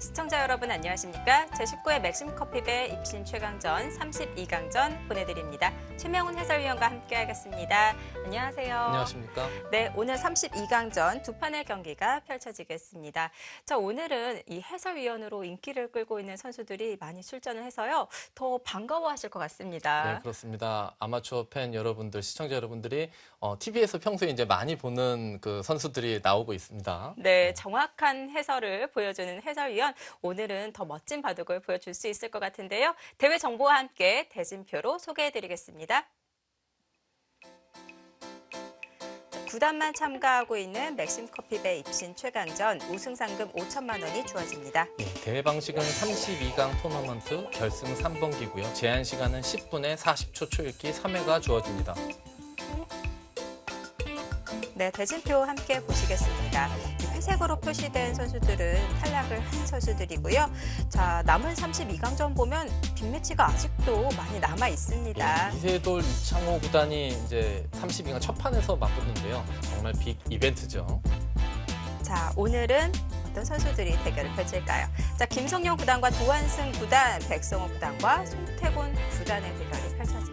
시청자 여러분 안녕하십니까? 제19회 맥심 커피배 입신 최강전 32강전 보내드립니다. 최명훈 해설위원과 함께하겠습니다. 안녕하세요. 안녕하십니까? 네, 오늘 32강전 두 판의 경기가 펼쳐지겠습니다. 자, 오늘은 이 해설위원으로 인기를 끌고 있는 선수들이 많이 출전을 해서요. 더 반가워하실 것 같습니다. 네, 그렇습니다. 아마추어 팬 여러분들, 시청자 여러분들이 TV에서 평소에 이제 많이 보는 그 선수들이 나오고 있습니다. 네, 정확한 해설을 보여주는 해설위원. 오늘은 더 멋진 바둑을 보여줄 수 있을 것 같은데요. 대회 정보와 함께 대진표로 소개해드리겠습니다. 9단만 참가하고 있는 맥심 커피배 입신 최강전 우승 상금 5천만 원이 주어집니다. 네, 대회 방식은 32강 토너먼트 결승 3번기고요. 제한 시간은 10분에 40초 초읽기 3회가 주어집니다. 네, 대진표 함께 보시겠습니다. 회색으로 표시된 선수들은 탈락을 한 선수들이고요. 자, 남은 32강전 보면 빅매치가 아직도 많이 남아 있습니다. 네, 이세돌, 이창호 구단이 이제 32강 첫 판에서 맞붙는데요. 정말 빅 이벤트죠. 자, 오늘은 어떤 선수들이 대결을 펼칠까요? 자, 김성용 구단과 도한승 구단, 백성호 구단과 송태곤 구단의 대결이 펼쳐집니다.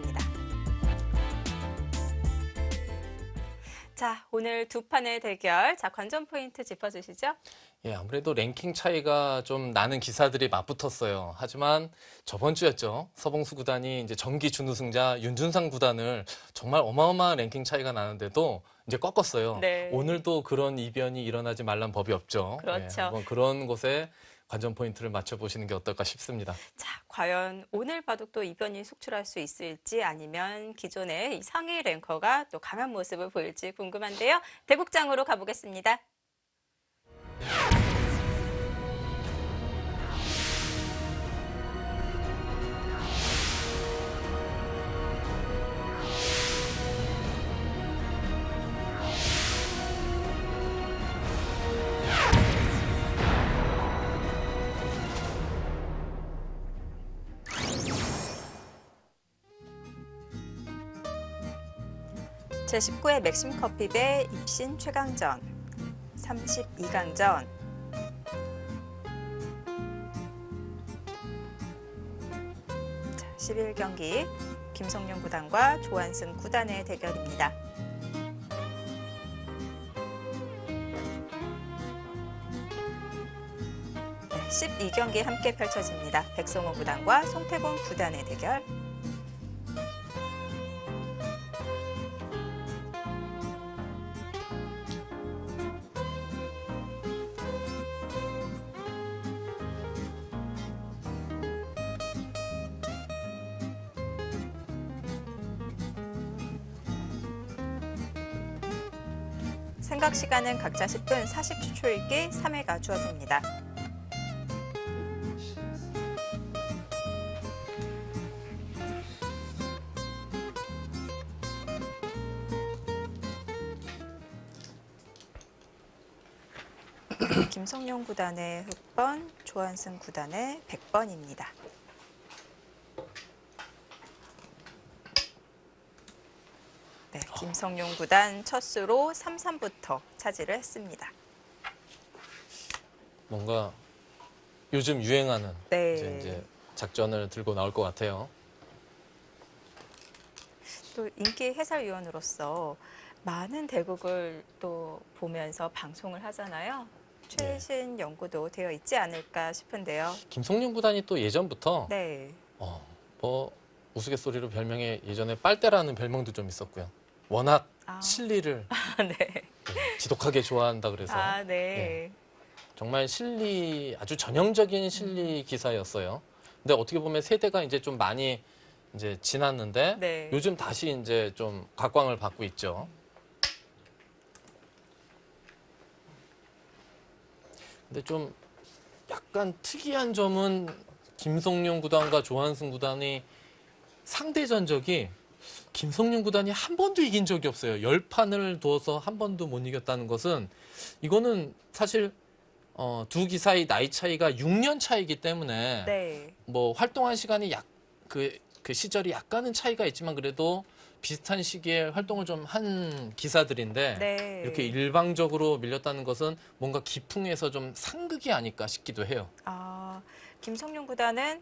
자, 오늘 두 판의 대결, 자, 관전 포인트 짚어주시죠. 예, 아무래도 랭킹 차이가 좀 나는 기사들이 맞붙었어요. 하지만 저번 주였죠. 서봉수 구단이 이제 정기 준우승자 윤준상 구단을 정말 어마어마한 랭킹 차이가 나는데도 이제 꺾었어요. 네. 오늘도 그런 이변이 일어나지 말란 법이 없죠. 그렇죠. 예, 한번 그런 곳에 관전 포인트를 맞춰보시는 게 어떨까 싶습니다. 자, 과연 오늘 바둑도 이변이 속출할 수 있을지 아니면 기존의 이 상위 랭커가 또 강한 모습을 보일지 궁금한데요. 대국장으로 가보겠습니다. 제19회 맥심 커피배 입신 최강전 32강전 11경기 김성용 구단과 조한승 구단의 대결입니다. 네, 12경기 함께 펼쳐집니다. 백성호 구단과 송태곤 구단의 대결. 생각 시간은 각자 10분 40초 초읽기 3회가 주어집니다. 김성용 구단의 흑번, 조한승 구단의 100번입니다. 네, 김성용 구단 첫 수로 3-3부터 차지를 했습니다. 뭔가 요즘 유행하는 네. 이제 작전을 들고 나올 것 같아요. 또 인기 해설위원으로서 많은 대국을 또 보면서 방송을 하잖아요. 최신 연구도 되어 있지 않을까 싶은데요. 김성룡 구단이 또 예전부터 네. 뭐 우스갯소리로 별명에 예전에 빨대라는 별명도 좀 있었고요. 워낙 실리를 네. 지독하게 좋아한다 그래서 네. 정말 실리 아주 전형적인 실리 기사였어요. 근데 어떻게 보면 세대가 이제 좀 많이 이제 지났는데 네. 요즘 다시 이제 좀 각광을 받고 있죠. 근데 좀 약간 특이한 점은 김성룡 구단과 조한승 구단이 상대 전적이 김성룡 구단이 한 번도 이긴 적이 없어요. 10판을 두어서 한 번도 못 이겼다는 것은 이거는 사실 두 기사의 나이 차이가 6년 차이기 때문에 네. 뭐 활동한 시간이 그 시절이 약간은 차이가 있지만 그래도 비슷한 시기에 활동을 좀 한 기사들인데 네. 이렇게 일방적으로 밀렸다는 것은 뭔가 기풍에서 좀 상극이 아닐까 싶기도 해요. 아, 김성룡 구단은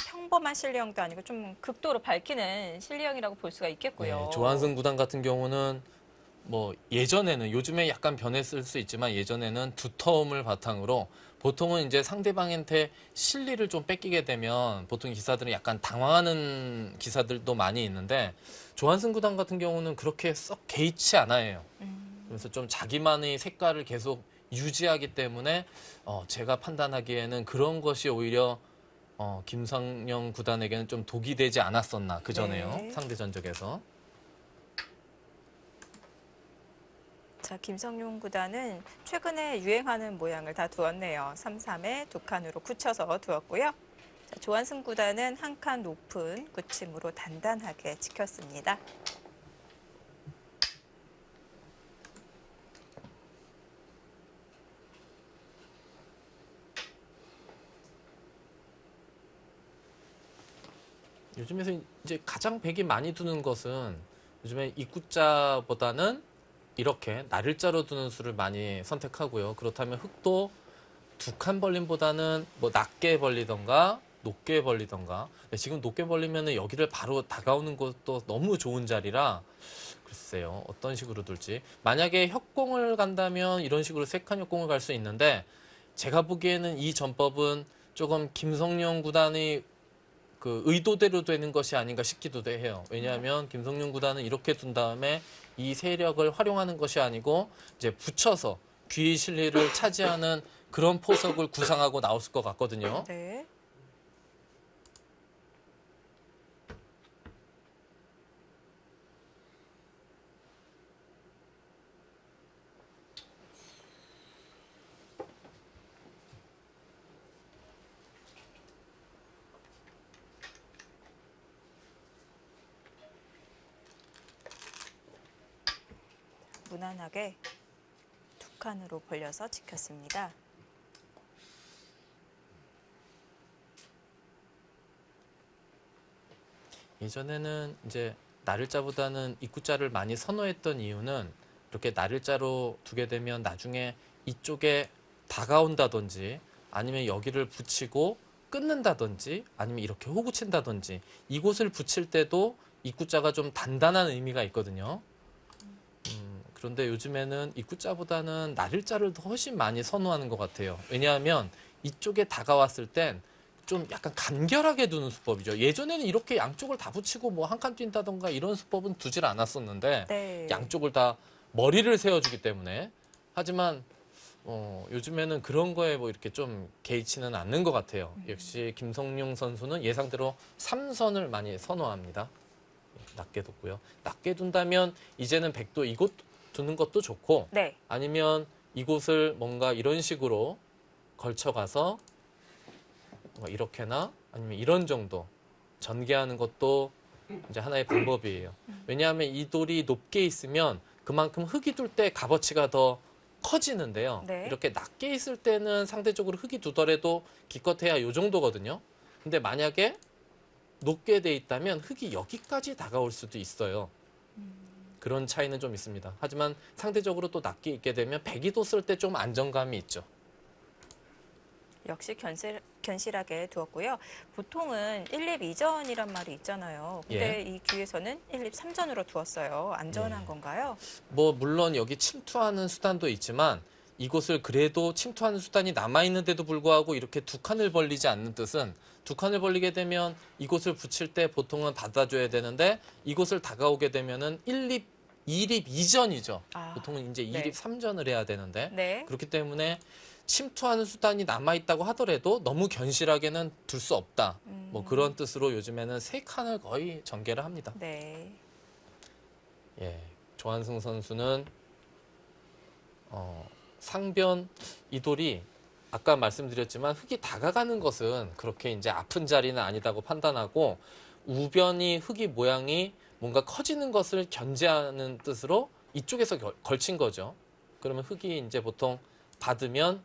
평범한 실력도 아니고 좀 극도로 밝히는 실력이라고 볼 수가 있겠고요. 네, 조한승 구단 같은 경우는 뭐 예전에는 요즘에 약간 변했을 수 있지만 예전에는 두터움을 바탕으로 보통은 이제 상대방한테 실리를 좀 뺏기게 되면 보통 기사들은 약간 당황하는 기사들도 많이 있는데 조한승 구단 같은 경우는 그렇게 썩 개의치 않아요. 그래서 좀 자기만의 색깔을 계속 유지하기 때문에 제가 판단하기에는 그런 것이 오히려 김성령 구단에게는 좀 독이 되지 않았었나 그 전에요. 네. 상대 전적에서. 자, 김성룡 구단은 최근에 유행하는 모양을 다 두었네요. 3-3에 두 칸으로 굳혀서 두었고요. 자, 조한승 구단은 한 칸 높은 굳힘으로 단단하게 지켰습니다. 요즘에서 이제 가장 백이 많이 두는 것은 요즘에 입구자보다는 이렇게 나를자로 두는 수를 많이 선택하고요. 그렇다면 흙도 두 칸 벌림보다는 뭐 낮게 벌리던가 높게 벌리던가. 지금 높게 벌리면 여기를 바로 다가오는 것도 너무 좋은 자리라 글쎄요. 어떤 식으로 둘지. 만약에 협공을 간다면 이런 식으로 세 칸 협공을 갈 수 있는데 제가 보기에는 이 전법은 조금 김성령 구단의 그 의도대로 되는 것이 아닌가 싶기도 해요. 왜냐하면 김성룡 구단은 이렇게 둔 다음에 이 세력을 활용하는 것이 아니고 이제 붙여서 귀의 실리를 차지하는 그런 포석을 구상하고 나왔을 것 같거든요. 네. 무난하게 두 칸으로 벌려서 지켰습니다. 예전에는 이제 나를자보다는 입구자를 많이 선호했던 이유는 이렇게 나를자로 두게 되면 나중에 이쪽에 다가온다든지 아니면 여기를 붙이고 끊는다든지 아니면 이렇게 호구 친다든지 이곳을 붙일 때도 입구자가 좀 단단한 의미가 있거든요. 그런데 요즘에는 입구자보다는 나를자를 더 훨씬 많이 선호하는 것 같아요. 왜냐하면 이쪽에 다가왔을 땐 좀 약간 간결하게 두는 수법이죠. 예전에는 이렇게 양쪽을 다 붙이고 뭐 한 칸 뛴다던가 이런 수법은 두질 않았었는데 네. 양쪽을 다 머리를 세워주기 때문에 하지만 요즘에는 그런 거에 뭐 이렇게 좀 개의치는 않는 것 같아요. 역시 김성룡 선수는 예상대로 3선을 많이 선호합니다. 낮게 뒀고요. 낮게 둔다면 이제는 백도 이곳 두는 것도 좋고 네. 아니면 이곳을 뭔가 이런 식으로 걸쳐가서 뭐 이렇게나 아니면 이런 정도 전개하는 것도 이제 하나의 방법이에요. 왜냐하면 이 돌이 높게 있으면 그만큼 흙이 둘 때 값어치가 더 커지는데요. 네. 이렇게 낮게 있을 때는 상대적으로 흙이 두더라도 기껏해야 이 정도거든요. 근데 만약에 높게 돼 있다면 흙이 여기까지 다가올 수도 있어요. 그런 차이는 좀 있습니다. 하지만 상대적으로 또 낮게 있게 되면 배기도 쓸 때 좀 안정감이 있죠. 역시 견실하게 두었고요. 보통은 1립 2전이란 말이 있잖아요. 근데 이 기회에서는 1립 3전으로 두었어요. 안전한 예. 건가요? 뭐 물론 여기 침투하는 수단도 있지만 이곳을 그래도 침투하는 수단이 남아있는데도 불구하고 이렇게 두 칸을 벌리지 않는 뜻은 두 칸을 벌리게 되면 이곳을 붙일 때 보통은 받아줘야 되는데 이곳을 다가오게 되면은 1립, 2립 2전이죠. 아, 보통은 이제 네. 2립 3전을 해야 되는데 네. 그렇기 때문에 침투하는 수단이 남아있다고 하더라도 너무 견실하게는 둘 수 없다. 뭐 그런 뜻으로 요즘에는 세 칸을 거의 전개를 합니다. 네. 예, 조한승 선수는 상변 이돌이 아까 말씀드렸지만 흙이 다가가는 것은 그렇게 이제 아픈 자리는 아니다고 판단하고 우변이 흙이 모양이 뭔가 커지는 것을 견제하는 뜻으로 이쪽에서 걸친 거죠. 그러면 흙이 이제 보통 받으면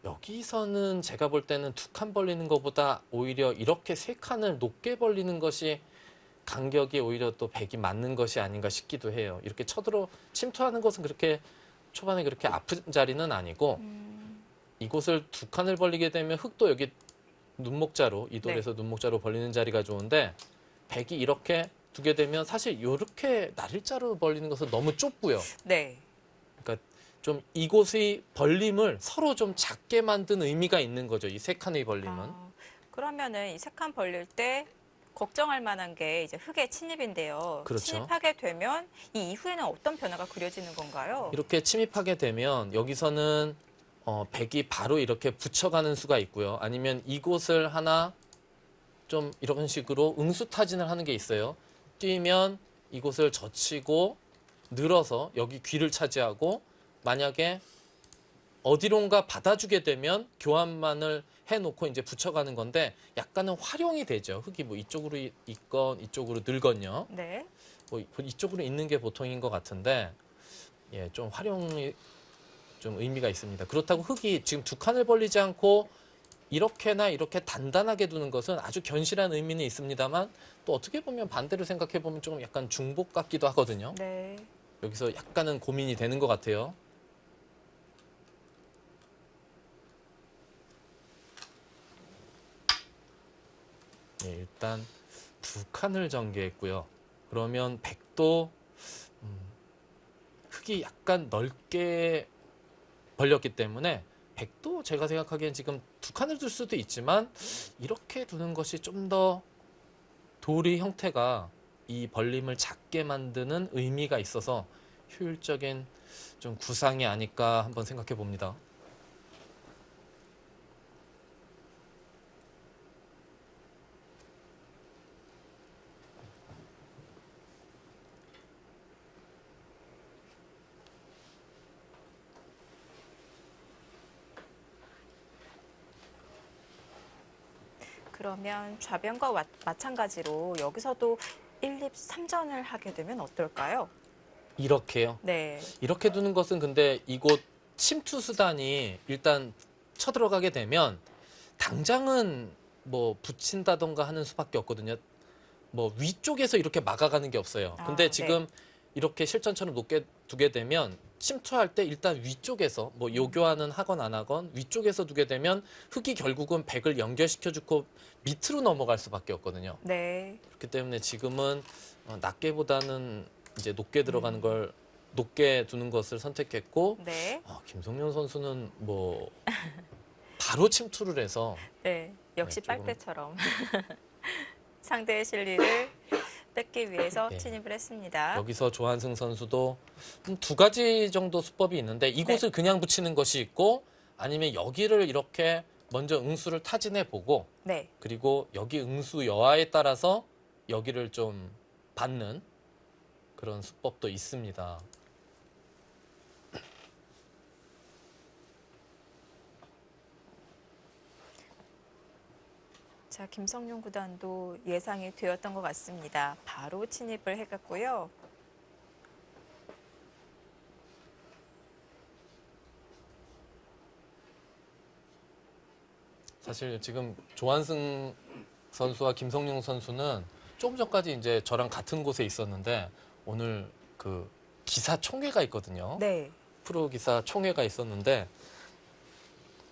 여기서는 제가 볼 때는 두 칸 벌리는 것보다 오히려 이렇게 세 칸을 높게 벌리는 것이 간격이 오히려 또 백이 맞는 것이 아닌가 싶기도 해요. 이렇게 쳐들어 침투하는 것은 그렇게 초반에 그렇게 아픈 자리는 아니고 이곳을 두 칸을 벌리게 되면 흑도 여기 눈목자로 이돌에서 눈목자로 벌리는 자리가 좋은데 백이 이렇게 두게 되면 사실 이렇게 날일자로 벌리는 것은 너무 좁고요. 네. 그러니까 좀 이곳의 벌림을 서로 좀 작게 만든 의미가 있는 거죠. 이 세 칸의 벌림은. 그러면은 이 세 칸 벌릴 때 걱정할 만한 게 이제 흑의 침입인데요. 그렇죠. 침입하게 되면 이 이후에는 어떤 변화가 그려지는 건가요? 이렇게 침입하게 되면 여기서는 백이 바로 이렇게 붙여가는 수가 있고요. 아니면 이곳을 하나 좀 이런 식으로 응수타진을 하는 게 있어요. 뛰면 이곳을 젖히고 늘어서 여기 귀를 차지하고 만약에 어디론가 받아주게 되면 교환만을 해놓고 이제 붙여가는 건데 약간은 활용이 되죠. 흙이 뭐 이쪽으로 있건 이쪽으로 늘건요. 네. 뭐 이쪽으로 있는 게 보통인 것 같은데 예, 좀 활용이 좀 의미가 있습니다. 그렇다고 흙이 지금 두 칸을 벌리지 않고 이렇게나 이렇게 단단하게 두는 것은 아주 견실한 의미는 있습니다만 또 어떻게 보면 반대로 생각해 보면 좀 약간 중복 같기도 하거든요. 네. 여기서 약간은 고민이 되는 것 같아요. 예, 일단 두 칸을 전개했고요. 그러면 백도 흙이 약간 넓게 벌렸기 때문에 백도 제가 생각하기엔 지금 두 칸을 둘 수도 있지만 이렇게 두는 것이 좀 더 돌의 형태가 이 벌림을 작게 만드는 의미가 있어서 효율적인 좀 구상이 아닐까 한번 생각해 봅니다. 그러면 좌변과 마찬가지로 여기서도 1, 2, 3전을 하게 되면 어떨까요? 이렇게요. 네. 이렇게 두는 것은 근데 이곳 침투 수단이 일단 쳐들어가게 되면 당장은 뭐 붙인다던가 하는 수밖에 없거든요. 뭐 위쪽에서 이렇게 막아가는 게 없어요. 근데 지금 이렇게 실전처럼 높게 두게 되면 침투할 때 일단 위쪽에서 뭐 요교환은 하건 안 하건 위쪽에서 두게 되면 흙이 결국은 백을 연결시켜주고 밑으로 넘어갈 수밖에 없거든요. 네. 그렇기 때문에 지금은 낮게보다는 이제 높게 들어가는 걸 높게 두는 것을 선택했고 네. 김성년 선수는 뭐 바로 침투를 해서 네. 역시 조금- 빨대처럼 상대의 실리를 뺏기 위해서 네. 침입을 했습니다. 여기서 조한승 선수도 두 가지 정도 수법이 있는데 이곳을 그냥 붙이는 것이 있고 아니면 여기를 이렇게 먼저 응수를 타진해 보고 네. 그리고 여기 응수 여하에 따라서 여기를 좀 받는 그런 수법도 있습니다. 자, 김성룡 구단도 예상이 되었던 것 같습니다. 바로 침입을 해갔고요. 사실 지금 조한승 선수와 김성룡 선수는 조금 전까지 이제 저랑 같은 곳에 있었는데 오늘 그 기사 총회가 있거든요. 네. 프로 기사 총회가 있었는데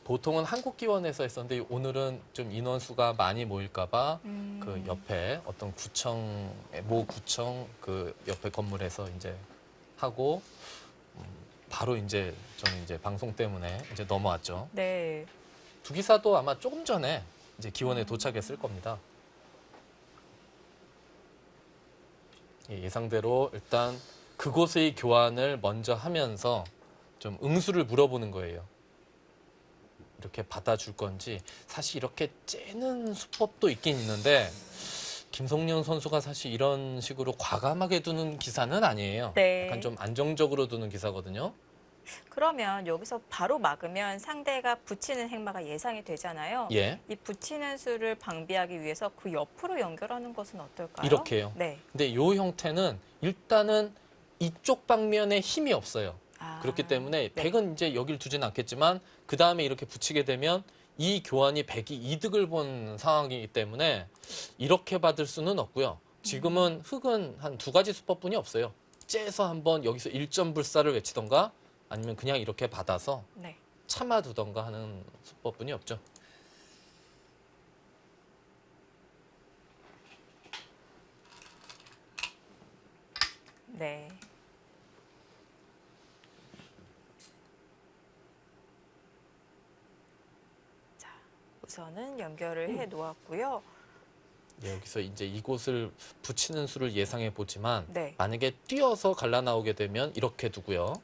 보통은 한국기원에서 했었는데 오늘은 좀 인원수가 많이 모일까봐 그 옆에 어떤 구청 모 구청 그 옆에 건물에서 이제 하고 바로 이제 저는 이제 방송 때문에 이제 넘어왔죠. 네. 두 기사도 아마 조금 전에 이제 기원에 도착했을 겁니다. 예상대로 일단 그곳의 교환을 먼저 하면서 좀 응수를 물어보는 거예요. 이렇게 받아줄 건지 사실 이렇게 째는 수법도 있긴 있는데 김성년 선수가 사실 이런 식으로 과감하게 두는 기사는 아니에요. 네. 약간 좀 안정적으로 두는 기사거든요. 그러면 여기서 바로 막으면 상대가 붙이는 행마가 예상이 되잖아요. 예, 이 붙이는 수를 방비하기 위해서 그 옆으로 연결하는 것은 어떨까요? 이렇게요. 네. 근데 이 형태는 일단은 이쪽 방면에 힘이 없어요. 아, 그렇기 때문에 네. 백은 이제 여길 두진 않겠지만 그 다음에 이렇게 붙이게 되면 이 교환이 백이 이득을 본 상황이기 때문에 이렇게 받을 수는 없고요. 지금은 흑은 한 두 가지 수법뿐이 없어요. 째서 한번 여기서 1점 불사를 외치던가 아니면 그냥 이렇게 받아서 네. 참아두던가 하는 수법뿐이 없죠. 네. 자, 우선은 연결을 해 놓았고요. 예, 여기서 이제 이곳을 붙이는 수를 예상해 보지만 네. 만약에 뛰어서 갈라 나오게 되면 이렇게 두고요.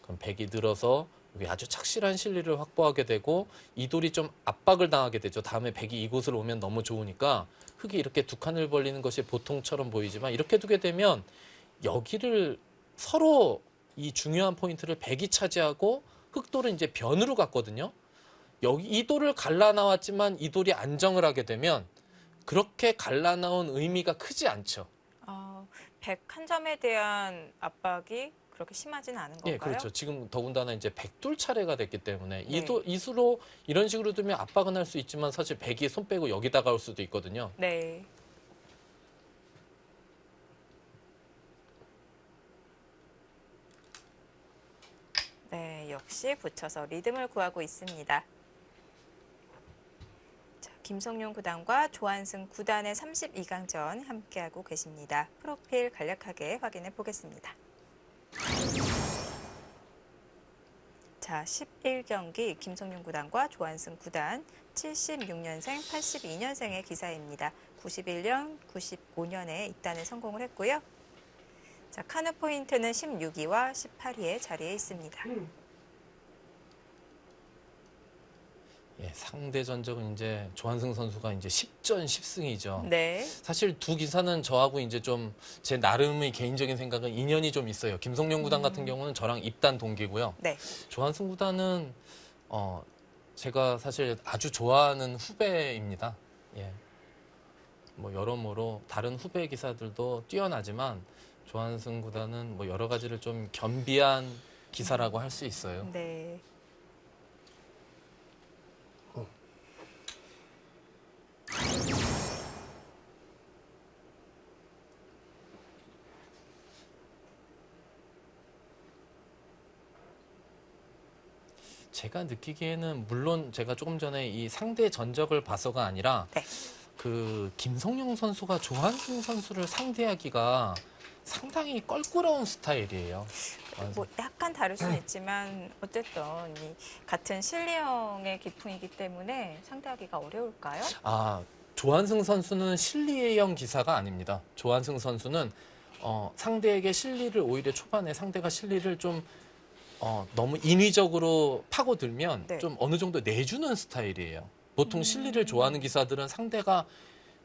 그럼 백이 늘어서 여기 아주 착실한 실리를 확보하게 되고 이 돌이 좀 압박을 당하게 되죠. 다음에 백이 이곳을 오면 너무 좋으니까 흑이 이렇게 두 칸을 벌리는 것이 보통처럼 보이지만 이렇게 두게 되면 여기를 서로 이 중요한 포인트를 백이 차지하고 흑돌은 이제 변으로 갔거든요. 여기 이 돌을 갈라 나왔지만 이 돌이 안정을 하게 되면 그렇게 갈라 나온 의미가 크지 않죠. 101점에 대한 압박이 그렇게 심하지는 않은 건가요? 예, 그렇죠. 지금 더군다나 이제 백돌 차례가 됐기 때문에 네. 이 수로 이런 식으로 두면 압박은 할 수 있지만 사실 백이 손 빼고 여기다가 올 수도 있거든요. 네. 네, 역시 붙여서 리듬을 구하고 있습니다. 자, 김성용 구단과 조한승 구단의 32강전 함께하고 계십니다. 프로필 간략하게 확인해 보겠습니다. 자, 11경기 김성용 구단과 조한승 구단 76년생, 82년생의 기사입니다. 91년, 95년에 입단에 성공을 했고요. 자, 카누 포인트는 16위와 18위의 자리에 있습니다. 예, 상대 전적은 이제 조한승 선수가 이제 10전 10승이죠. 네. 사실 두 기사는 저하고 이제 좀 제 나름의 개인적인 생각은 인연이 좀 있어요. 김성용 구단 같은 경우는 저랑 입단 동기고요. 네. 조한승 구단은 제가 사실 아주 좋아하는 후배입니다. 예. 뭐 여러모로 다른 후배 기사들도 뛰어나지만 조한승 구단은 뭐 여러 가지를 좀 겸비한 기사라고 할 수 있어요. 네. 제가 느끼기에는 물론 제가 조금 전에 이 상대 전적을 봐서가 아니라 네. 그 김성용 선수가 조한승 선수를 상대하기가 상당히 껄끄러운 스타일이에요. 뭐 약간 다를 수는 있지만 어쨌든 이 같은 실리형의 기풍이기 때문에 상대하기가 어려울까요? 조한승 선수는 실리형 기사가 아닙니다. 조한승 선수는 상대에게 실리를 오히려 초반에 상대가 실리를 좀 너무 인위적으로 파고들면 네. 좀 어느 정도 내주는 스타일이에요. 보통 실리를 좋아하는 기사들은 상대가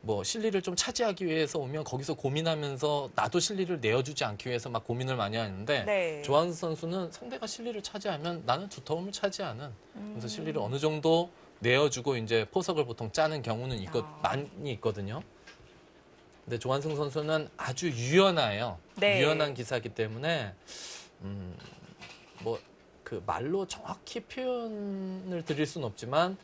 뭐 실리를 좀 차지하기 위해서 오면 거기서 고민하면서 나도 실리를 내어주지 않기 위해서 막 고민을 많이 하는데 네. 조한승 선수는 상대가 실리를 차지하면 나는 두터움을 차지하는 그래서 실리를 어느 정도 내어주고 이제 포석을 보통 짜는 경우는 많이 있거든요. 근데 조한승 선수는 아주 유연해요. 네. 유연한 기사이기 때문에 뭐 그 말로 정확히 표현을 드릴 수는 없지만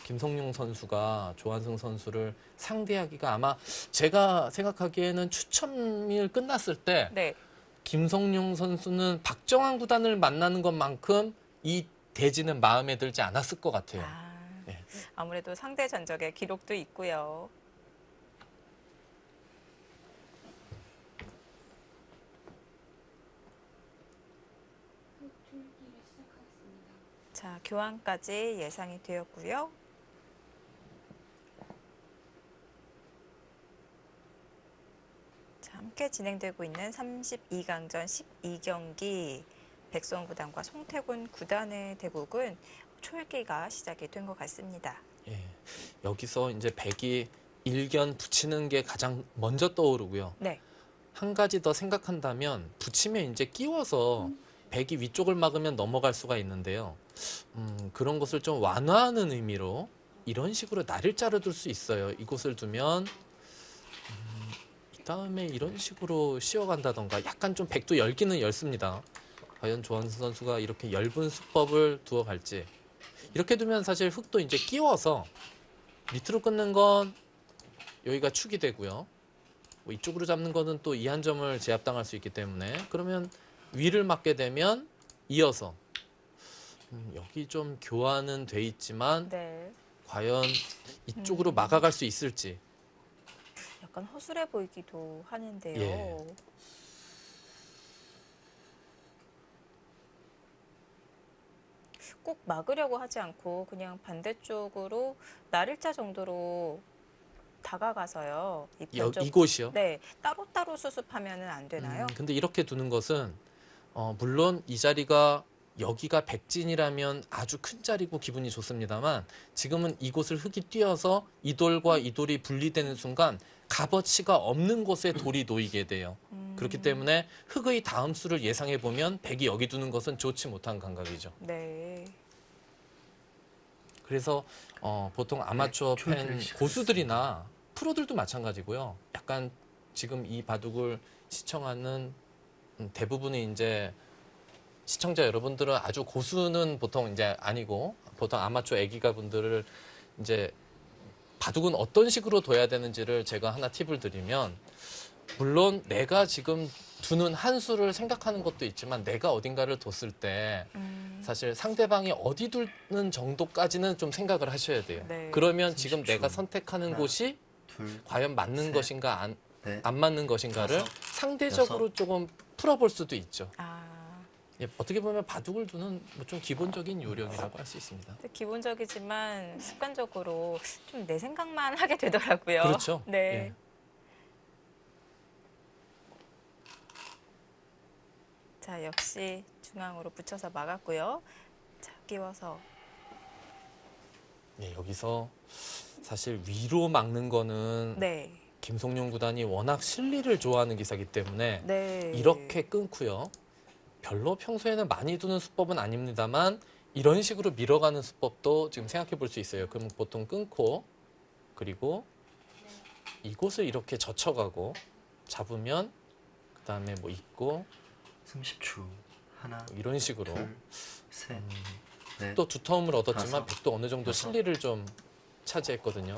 김성용 선수가 조한승 선수를 상대하기가 아마 제가 생각하기에는 추첨일 끝났을 때 네. 김성용 선수는 박정환 구단을 만나는 것만큼 이 대지는 마음에 들지 않았을 것 같아요. 네. 아무래도 상대 전적의 기록도 있고요. 자, 교환까지 예상이 되었고요. 자, 함께 진행되고 있는 32강전 12경기 백수원 구단과 송태곤 구단의 대국은 초읽기가 시작이 된 것 같습니다. 예. 여기서 이제 백이 일견 붙이는 게 가장 먼저 떠오르고요. 네. 한 가지 더 생각한다면 붙이면 이제 끼워서 백이 위쪽을 막으면 넘어갈 수가 있는데요. 그런 것을 좀 완화하는 의미로 이런 식으로 날을 자르둘 수 있어요. 이곳을 두면 이 다음에 이런 식으로 씌워간다던가 약간 좀 백도 열기는 열습니다. 과연 조한승 선수가 이렇게 엷은 수법을 두어갈지. 이렇게 두면 사실 흑도 이제 끼워서 밑으로 끊는 건 여기가 축이 되고요. 뭐 이쪽으로 잡는 거는 또 이 한 점을 제압당할 수 있기 때문에 그러면 위를 맞게 되면 이어서 여기 좀 교환은 돼 있지만 네. 과연 이쪽으로 막아갈 수 있을지. 약간 허술해 보이기도 하는데요. 예. 꼭 막으려고 하지 않고 그냥 반대쪽으로 날일자 정도로 다가가서요. 이곳이요? 네, 따로따로 수습하면은 안 되나요? 근데 이렇게 두는 것은 물론 이 자리가 여기가 백진이라면 아주 큰 자리고 기분이 좋습니다만 지금은 이곳을 흙이 뛰어서 이 돌과 이 돌이 분리되는 순간 값어치가 없는 곳에 돌이 놓이게 돼요. 그렇기 때문에 흙의 다음 수를 예상해 보면 백이 여기 두는 것은 좋지 못한 감각이죠. 네. 그래서 보통 아마추어 네, 팬 조율을 시작했습니다. 고수들이나 프로들도 마찬가지고요. 약간 지금 이 바둑을 시청하는 대부분이 이제 시청자 여러분들은 아주 고수는 보통 이제 아니고 보통 아마추어 애기가 분들을 이제 바둑은 어떤 식으로 둬야 되는지를 제가 하나 팁을 드리면 물론 내가 지금 두는 한 수를 생각하는 것도 있지만 내가 어딘가를 뒀을 때 사실 상대방이 어디 두는 정도까지는 좀 생각을 하셔야 돼요. 네. 그러면 지금 30초. 내가 선택하는 하나, 곳이 둘, 과연 맞는 셋, 것인가 넷, 안 맞는 것인가를 다섯, 상대적으로 여섯. 조금 풀어볼 수도 있죠. 아, 예, 어떻게 보면 바둑을 두는 뭐좀 기본적인 요령이라고 할 수 있습니다. 기본적이지만 습관적으로 좀 내 생각만 하게 되더라고요. 그렇죠. 네. 예. 자, 역시 중앙으로 붙여서 막았고요. 자, 끼워서. 예, 여기서 사실 위로 막는 거는 네. 김성룡 구단이 워낙 실리를 좋아하는 기사이기 때문에 네. 이렇게 끊고요. 별로 평소에는 많이 두는 수법은 아닙니다만 이런 식으로 밀어가는 수법도 지금 생각해 볼 수 있어요. 그럼 보통 끊고 그리고 이곳을 이렇게 젖혀가고 잡으면 그 다음에 뭐 있고 30초. 하나, 이런 식으로 둘, 셋, 넷, 또 두터움을 얻었지만 다섯, 백도 어느 정도 여섯. 실리를 좀 차지했거든요.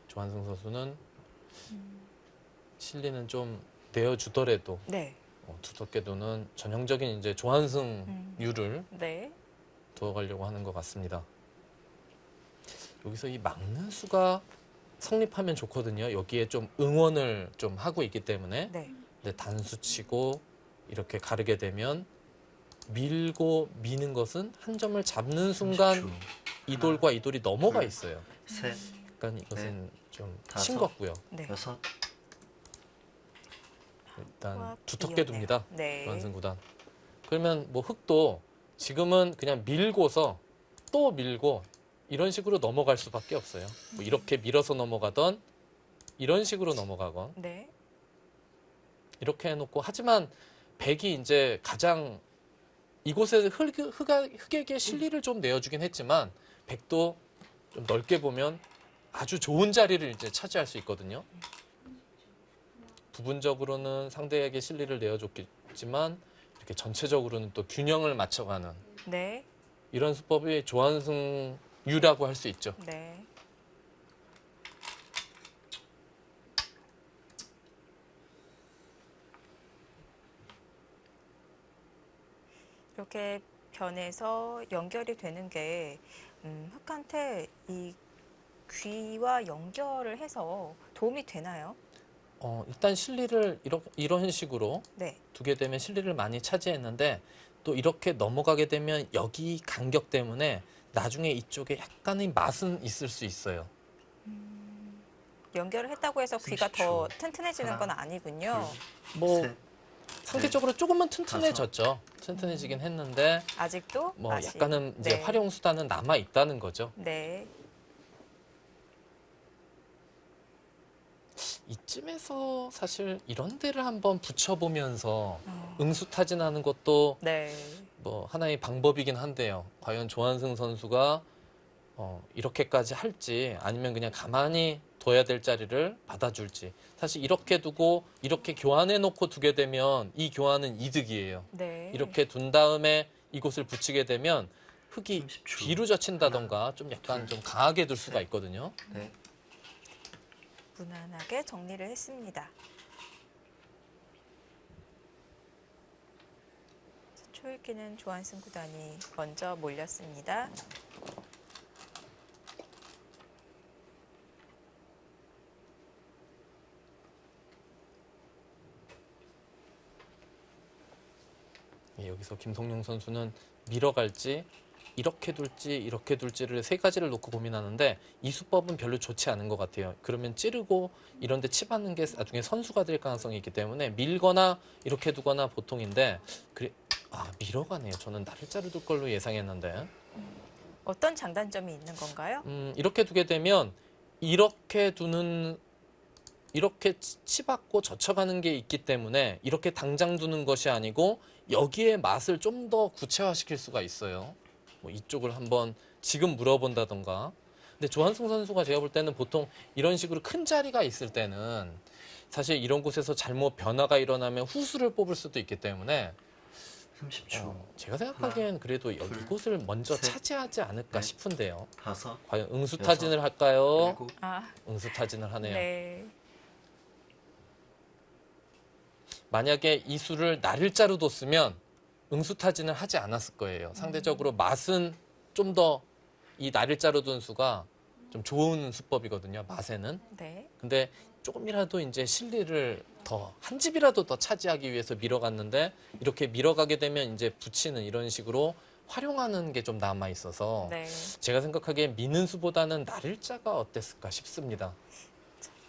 조한승 선수는 실리는 좀 내어주더라도 네. 두텁게 두는 전형적인 이제 조한승류를 네. 두어가려고 하는 것 같습니다. 여기서 이 막는 수가 성립하면 좋거든요. 여기에 좀 응원을 좀 하고 있기 때문에 네. 근데 단수치고 이렇게 가르게 되면 밀고 미는 것은 한 점을 잡는 순간 30초. 이 돌과 이 돌이 넘어가 둘, 있어요. 셋, 약간 이것은 좀 다섯. 싱겁고요. 네. 여섯, 일단 와, 두텁게 이었네요. 둡니다. 네. 조한승 구단. 그러면 뭐 흑도 지금은 그냥 밀고서 또 밀고 이런 식으로 넘어갈 수밖에 없어요. 뭐 이렇게 밀어서 넘어가던 이런 식으로 넘어가건 네. 이렇게 해놓고 하지만 백이 이제 가장 이곳에 흑에게 실리를 좀 내어주긴 했지만 백도 좀 넓게 보면 아주 좋은 자리를 이제 차지할 수 있거든요. 부분적으로는 상대에게 실리를 내어줬겠지만 이렇게 전체적으로는 또 균형을 맞춰가는 네. 이런 수법이 조한승유라고 할 수 있죠. 네. 이렇게 변해서 연결이 되는 게 흑한테 이 귀와 연결을 해서 도움이 되나요? 일단 실리를 이런 식으로 네. 두게 되면 실리를 많이 차지했는데 또 이렇게 넘어가게 되면 여기 간격 때문에 나중에 이쪽에 약간의 맛은 있을 수 있어요. 연결을 했다고 해서 귀가 30초. 더 튼튼해지는 하나, 건 아니군요. 뭐 셋, 상대적으로 조금은 튼튼해졌죠. 튼튼해지긴 했는데 아직도 뭐 맛이. 약간은 이제 네. 활용 수단은 남아 있다는 거죠. 네. 이쯤에서 사실 이런 데를 한번 붙여보면서 어, 응수타진하는 것도 네. 뭐 하나의 방법이긴 한데요. 과연 조한승 선수가 이렇게까지 할지 아니면 그냥 가만히 둬야 될 자리를 받아줄지. 사실 이렇게 두고 이렇게 교환해 놓고 두게 되면 이 교환은 이득이에요. 네. 이렇게 둔 다음에 이곳을 붙이게 되면 흙이 30초. 뒤로 젖힌다던가 좀 약간 좀 강하게 둘 수가 있거든요. 네. 무난하게 정리를 했습니다. 초읽기는 조한승 구단이 먼저 몰렸습니다. 예, 여기서 김성용 선수는 밀어갈지 이렇게 둘지를 세 가지를 놓고 고민하는데 이 수법은 별로 좋지 않은 것 같아요. 그러면 찌르고 이런 데 치받는 게 나중에 선수가 될 가능성이 있기 때문에 밀거나 이렇게 두거나 보통인데 밀어가네요. 저는 날짜를 둘 걸로 예상했는데 어떤 장단점이 있는 건가요? 이렇게 두게 되면 이렇게 치받고 젖혀가는 게 있기 때문에 이렇게 당장 두는 것이 아니고 여기에 맛을 좀 더 구체화시킬 수가 있어요. 뭐 이쪽을 한번 지금 물어본다던가. 근데 조한승 선수가 제가 볼 때는 보통 이런 식으로 큰 자리가 있을 때는 사실 이런 곳에서 잘못 변화가 일어나면 후수를 뽑을 수도 있기 때문에 30초. 제가 생각하기엔 그래도 이곳을 먼저 셋, 차지하지 않을까 넷, 싶은데요. 5, 과연 응수타진을 할까요? 7, 응수타진을 하네요. 네. 만약에 이 수를 날일자로 뒀으면 응수타진을 하지 않았을 거예요. 상대적으로 맛은 좀 더 이 날일자로 둔 수가 좀 좋은 수법이거든요. 맛에는. 네. 근데 조금이라도 이제 실리를 한 집이라도 더 차지하기 위해서 밀어갔는데 이렇게 밀어가게 되면 이제 붙이는 이런 식으로 활용하는 게 좀 남아 있어서 네. 제가 생각하기엔 미는 수보다는 날일자가 어땠을까 싶습니다.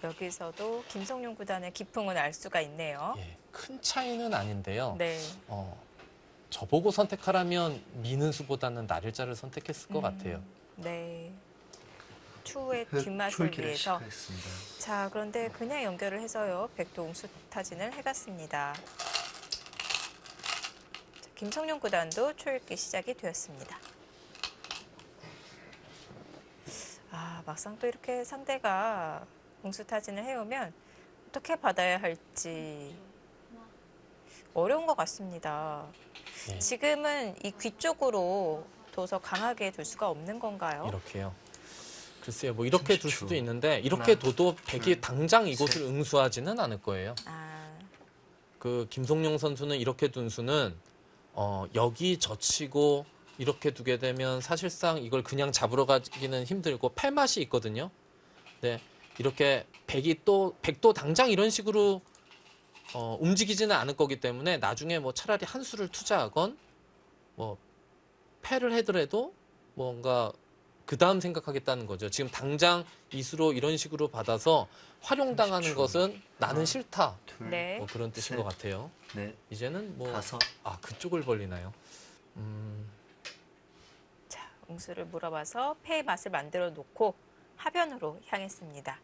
여기서도 김성용 구단의 기풍을 알 수가 있네요. 예, 큰 차이는 아닌데요. 네. 저보고 선택하라면 미는 수보다는 날일자를 선택했을 것 같아요. 네. 추후의 그 뒷맛을 초읽기를 위해서. 시작하겠습니다. 자, 그런데 그냥 연결을 해서요. 백도 웅수타진을 해갔습니다. 자, 김성용 구단도 초읽기 시작이 되었습니다. 막상 또 이렇게 상대가 웅수타진을 해오면 어떻게 받아야 할지 어려운 것 같습니다. 예. 지금은 이 귀 쪽으로 둬서 강하게 둘 수가 없는 건가요? 이렇게요. 글쎄요, 뭐 이렇게 둘 30초. 수도 있는데 이렇게 하나, 둬도 백이 둘, 당장 이곳을 셋. 응수하지는 않을 거예요. 그 김성용 선수는 이렇게 둔 수는 여기 젖히고 이렇게 두게 되면 사실상 이걸 그냥 잡으러 가기는 힘들고 패맛이 있거든요. 네, 이렇게 백도 당장 이런 식으로 움직이지는 않을 거기 때문에 나중에 뭐 차라리 한 수를 투자하건 뭐 패를 하더라도 뭔가 그 다음 생각하겠다는 거죠. 지금 당장 이 수로 이런 식으로 받아서 활용당하는 30초. 것은 나는 하나, 싫다. 둘, 네. 뭐 그런 뜻인 셋. 것 같아요. 넷, 이제는 뭐 5, 그쪽을 벌리나요? 자, 웅수를 물어봐서 패의 맛을 만들어 놓고 하변으로 향했습니다.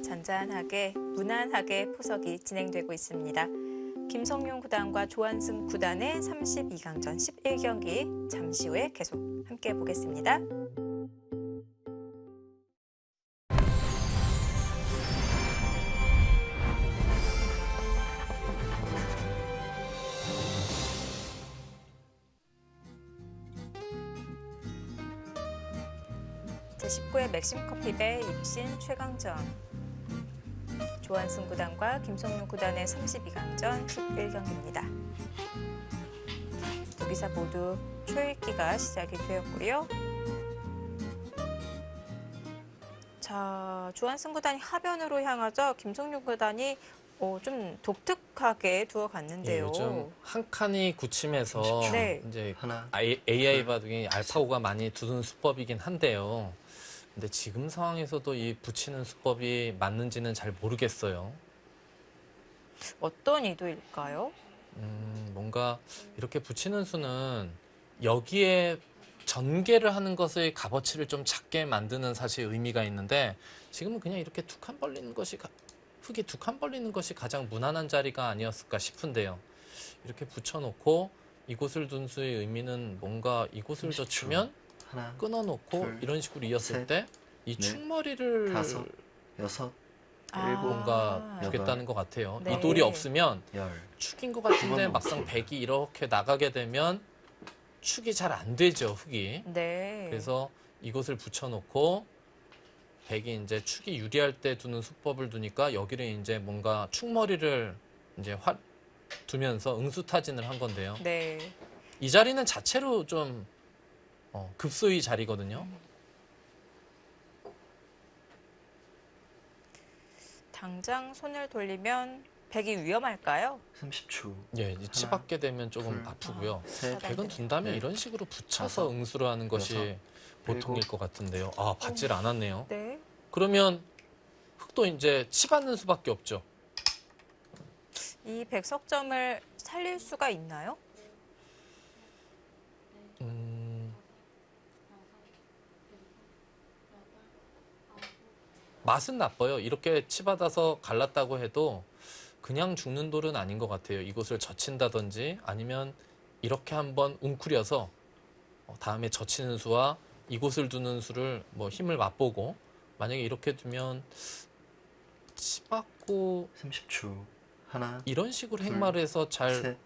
잔잔하게 무난하게 포석이 진행되고 있습니다. 김성용 구단과 조한승 구단의 32강전 11경기 잠시 후에 계속 함께 보겠습니다. 제19회 맥심 커피배 입신 최강전 조한승 구단과 김성용 구단의 32강전 11경기입니다. 두 기사 모두 초읽기가 시작이 되었고요. 자, 조한승 구단이 하변으로 향하자 김성용 구단이 좀 독특하게 두어갔는데요. 예, 요즘 한 칸이 굳힘해서 네. 이제 하나, AI 바둑이 알파고가 많이 두는 수법이긴 한데요. 근데 지금 상황에서도 이 붙이는 수법이 맞는지는 잘 모르겠어요. 어떤 의도일까요? 뭔가 이렇게 붙이는 수는 여기에 전개를 하는 것의 값어치를 좀 작게 만드는 사실 의미가 있는데 지금은 그냥 이렇게 두 칸 벌리는 것이 흙이 두 칸 벌리는 것이 가장 무난한 자리가 아니었을까 싶은데요. 이렇게 붙여놓고 이곳을 둔 수의 의미는 뭔가 이곳을 30초. 젖히면 하나, 끊어놓고 둘, 이런 식으로 이었을 셋, 때 이 넷, 충머리를 5, 6, 뭔가 여덟, 주겠다는 것 같아요. 네. 이 돌이 없으면 열. 축인 것 같은데 두번 막상 넘었습니다. 백이 이렇게 나가게 되면 축이 잘 안 되죠, 흑이. 네. 그래서 이것을 붙여놓고 백이 이제 축이 유리할 때 두는 수법을 두니까 여기를 이제 뭔가 축머리를 이제 두면서 응수타진을 한 건데요. 네. 이 자리는 자체로 좀 급소의 자리거든요. 당장 손을 돌리면 백이 위험할까요? 30초. 예, 이 치받게 되면 조금 둘, 아프고요. 셋. 백은 둔 다음에 넷, 이런 식으로 붙여서 다섯, 응수를 하는 것이 여섯, 보통일 일곱. 것 같은데요. 아, 받질 않았네요. 네. 그러면 흑도 이제 치받는 수밖에 없죠. 이 백석점을 살릴 수가 있나요? 맛은 나빠요. 이렇게 치받아서 갈랐다고 해도 그냥 죽는 돌은 아닌 것 같아요. 이곳을 젖힌다든지 아니면 이렇게 한번 웅크려서 다음에 젖히는 수와 이곳을 두는 수를 뭐 힘을 맛보고 만약에 이렇게 두면 치받고 30초. 하나, 이런 식으로 둘, 행마를 해서 잘 셋, 넷,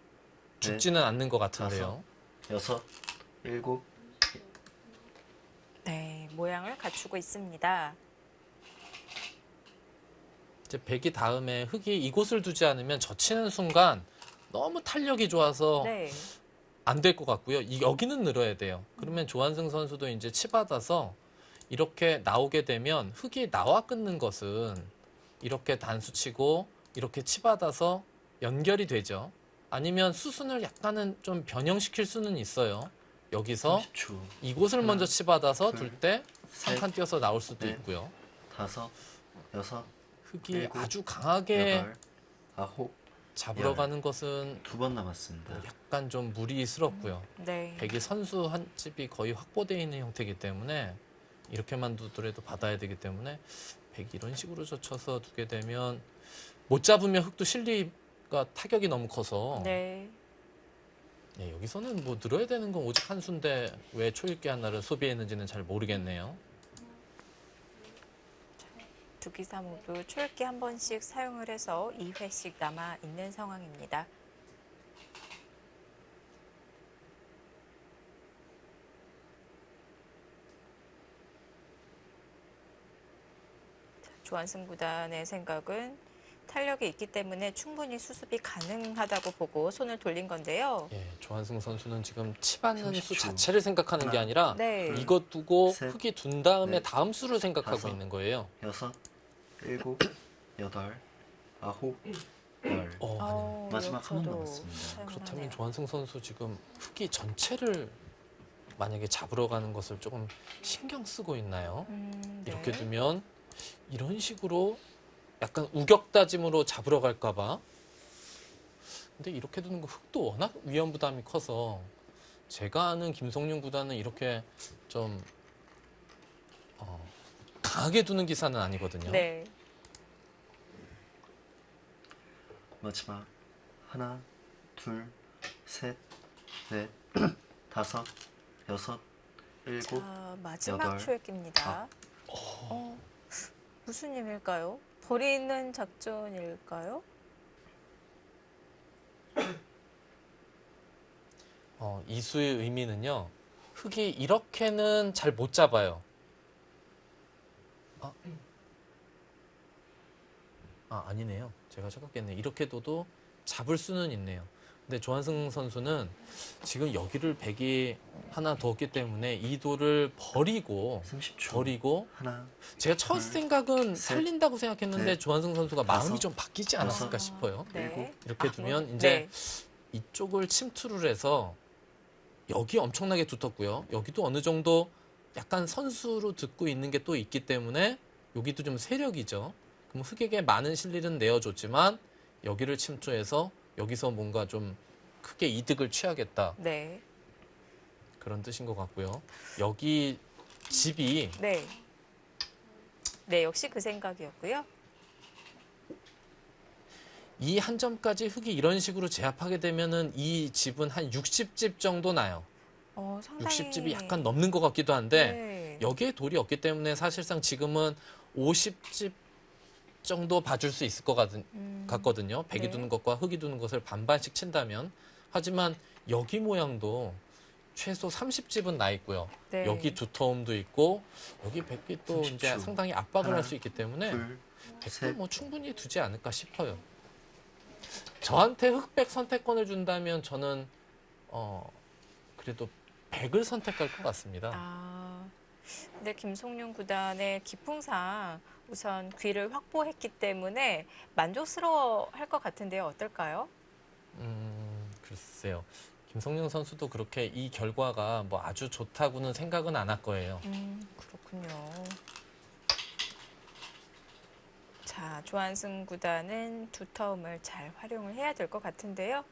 죽지는 않는 것 같은데요. 여섯, 일곱. 네, 모양을 갖추고 있습니다. 이제 백이 다음에 흑이 이곳을 두지 않으면 젖히는 순간 너무 탄력이 좋아서 네. 안 될 것 같고요. 여기는 늘어야 돼요. 그러면 조한승 선수도 이제 치받아서 이렇게 나오게 되면 흑이 나와 끊는 것은 이렇게 단수치고 이렇게 치받아서 연결이 되죠. 아니면 수순을 약간은 좀 변형시킬 수는 있어요. 여기서 30초. 이곳을 하나, 먼저 치받아서 둘, 둘 때 셋, 3칸 뛰어서 나올 수도 넷, 있고요. 다섯, 여섯, 흑이 일곱, 아주 강하게 여덟, 아홉. 잡으러 열. 가는 것은 2번 남았습니다. 약간 좀 무리스럽고요. 네. 백이 선수 한 집이 거의 확보되어 있는 형태이기 때문에 이렇게만 두더라도 받아야 되기 때문에 백이 이런 식으로 젖혀서 두게 되면 못 잡으면 흑도 실리가 타격이 너무 커서 네. 예, 여기서는 뭐 늘어야 되는 건 오직 한 수인데 왜 초읽기 하나를 소비했는지는 잘 모르겠네요. 두 기사 모두 초읽기 한 번씩 사용을 해서 2회씩 남아 있는 상황입니다. 조한승 구단의 생각은 탄력이 있기 때문에 충분히 수습이 가능하다고 보고 손을 돌린 건데요. 예, 조한승 선수는 지금 치받는 수 30초. 자체를 생각하는 게 하나, 아니라 네. 이것 두고 셋, 흑이 둔 다음에 넷, 다음 수를 생각하고 다섯, 있는 거예요. 여섯, 일곱, 여덟, 아홉, 열. 아니요. 마지막 한 번 여기서도 남았습니다. 사용을 그렇다면 하네요. 조한승 선수 지금 흑이 전체를 만약에 잡으러 가는 것을 조금 신경 쓰고 있나요? 네. 이렇게 두면 이런 식으로 약간 우격다짐으로 잡으러 갈까봐. 근데 이렇게 두는 거 흑도 워낙 위험 부담이 커서 제가 아는 김성윤 구단은 이렇게 좀 강하게 두는 기사는 아니거든요. 네. 마지막 하나, 둘, 셋, 넷, 다섯, 여섯, 일곱. 자, 마지막 여덟, 초읽기입니다. 무슨 의미일까요? 버리는 작전일까요? 이 수의 의미는요. 흑이 이렇게는 잘 못 잡아요. 아니네요. 제가 착각했네요. 이렇게 둬도 잡을 수는 있네요. 근데 조한승 선수는 지금 여기를 백이 하나 뒀기 때문에 이 돌을 버리고 30초. 하나, 제가 첫 둘, 생각은 셋, 살린다고 생각했는데 넷, 조한승 선수가 마음이 다섯, 좀 바뀌지 않았을까 여섯, 싶어요. 네. 이렇게 아, 두면 이제 네. 이쪽을 침투를 해서 여기 엄청나게 두텁고요. 여기도 어느 정도 약간 선수로 듣고 있는 게 또 있기 때문에 여기도 좀 세력이죠. 그럼 흑에게 많은 실리는 내어줬지만 여기를 침투해서 여기서 뭔가 좀 크게 이득을 취하겠다. 네. 그런 뜻인 것 같고요. 여기 집이 네. 네, 역시 그 생각이었고요. 이 한 점까지 흑이 이런 식으로 제압하게 되면은 이 집은 한 60집 정도 나요. 상당히 60집이 약간 넘는 것 같기도 한데 네. 여기에 돌이 없기 때문에 사실상 지금은 50집 정도 봐줄 수 있을 것 같거든요. 백이 네. 두는 것과 흑이 두는 것을 반반씩 친다면. 하지만 여기 모양도 최소 30집은 나 있고요. 네. 여기 두터움도 있고 여기 백이 또 30초. 이제 상당히 압박을 하나, 할 수 있기 때문에 둘, 백도 셋. 뭐 충분히 두지 않을까 싶어요. 저한테 흑백 선택권을 준다면 저는 그래도 백을 선택할 것 같습니다. 아, 근데 김성룡 구단의 기풍상 우선 귀를 확보했기 때문에 만족스러워할 것 같은데요. 어떨까요? 글쎄요. 김성령 선수도 그렇게 이 결과가 뭐 아주 좋다고는 생각은 안 할 거예요. 그렇군요. 자, 조한승 구단은 두터움을 잘 활용을 해야 될 것 같은데요.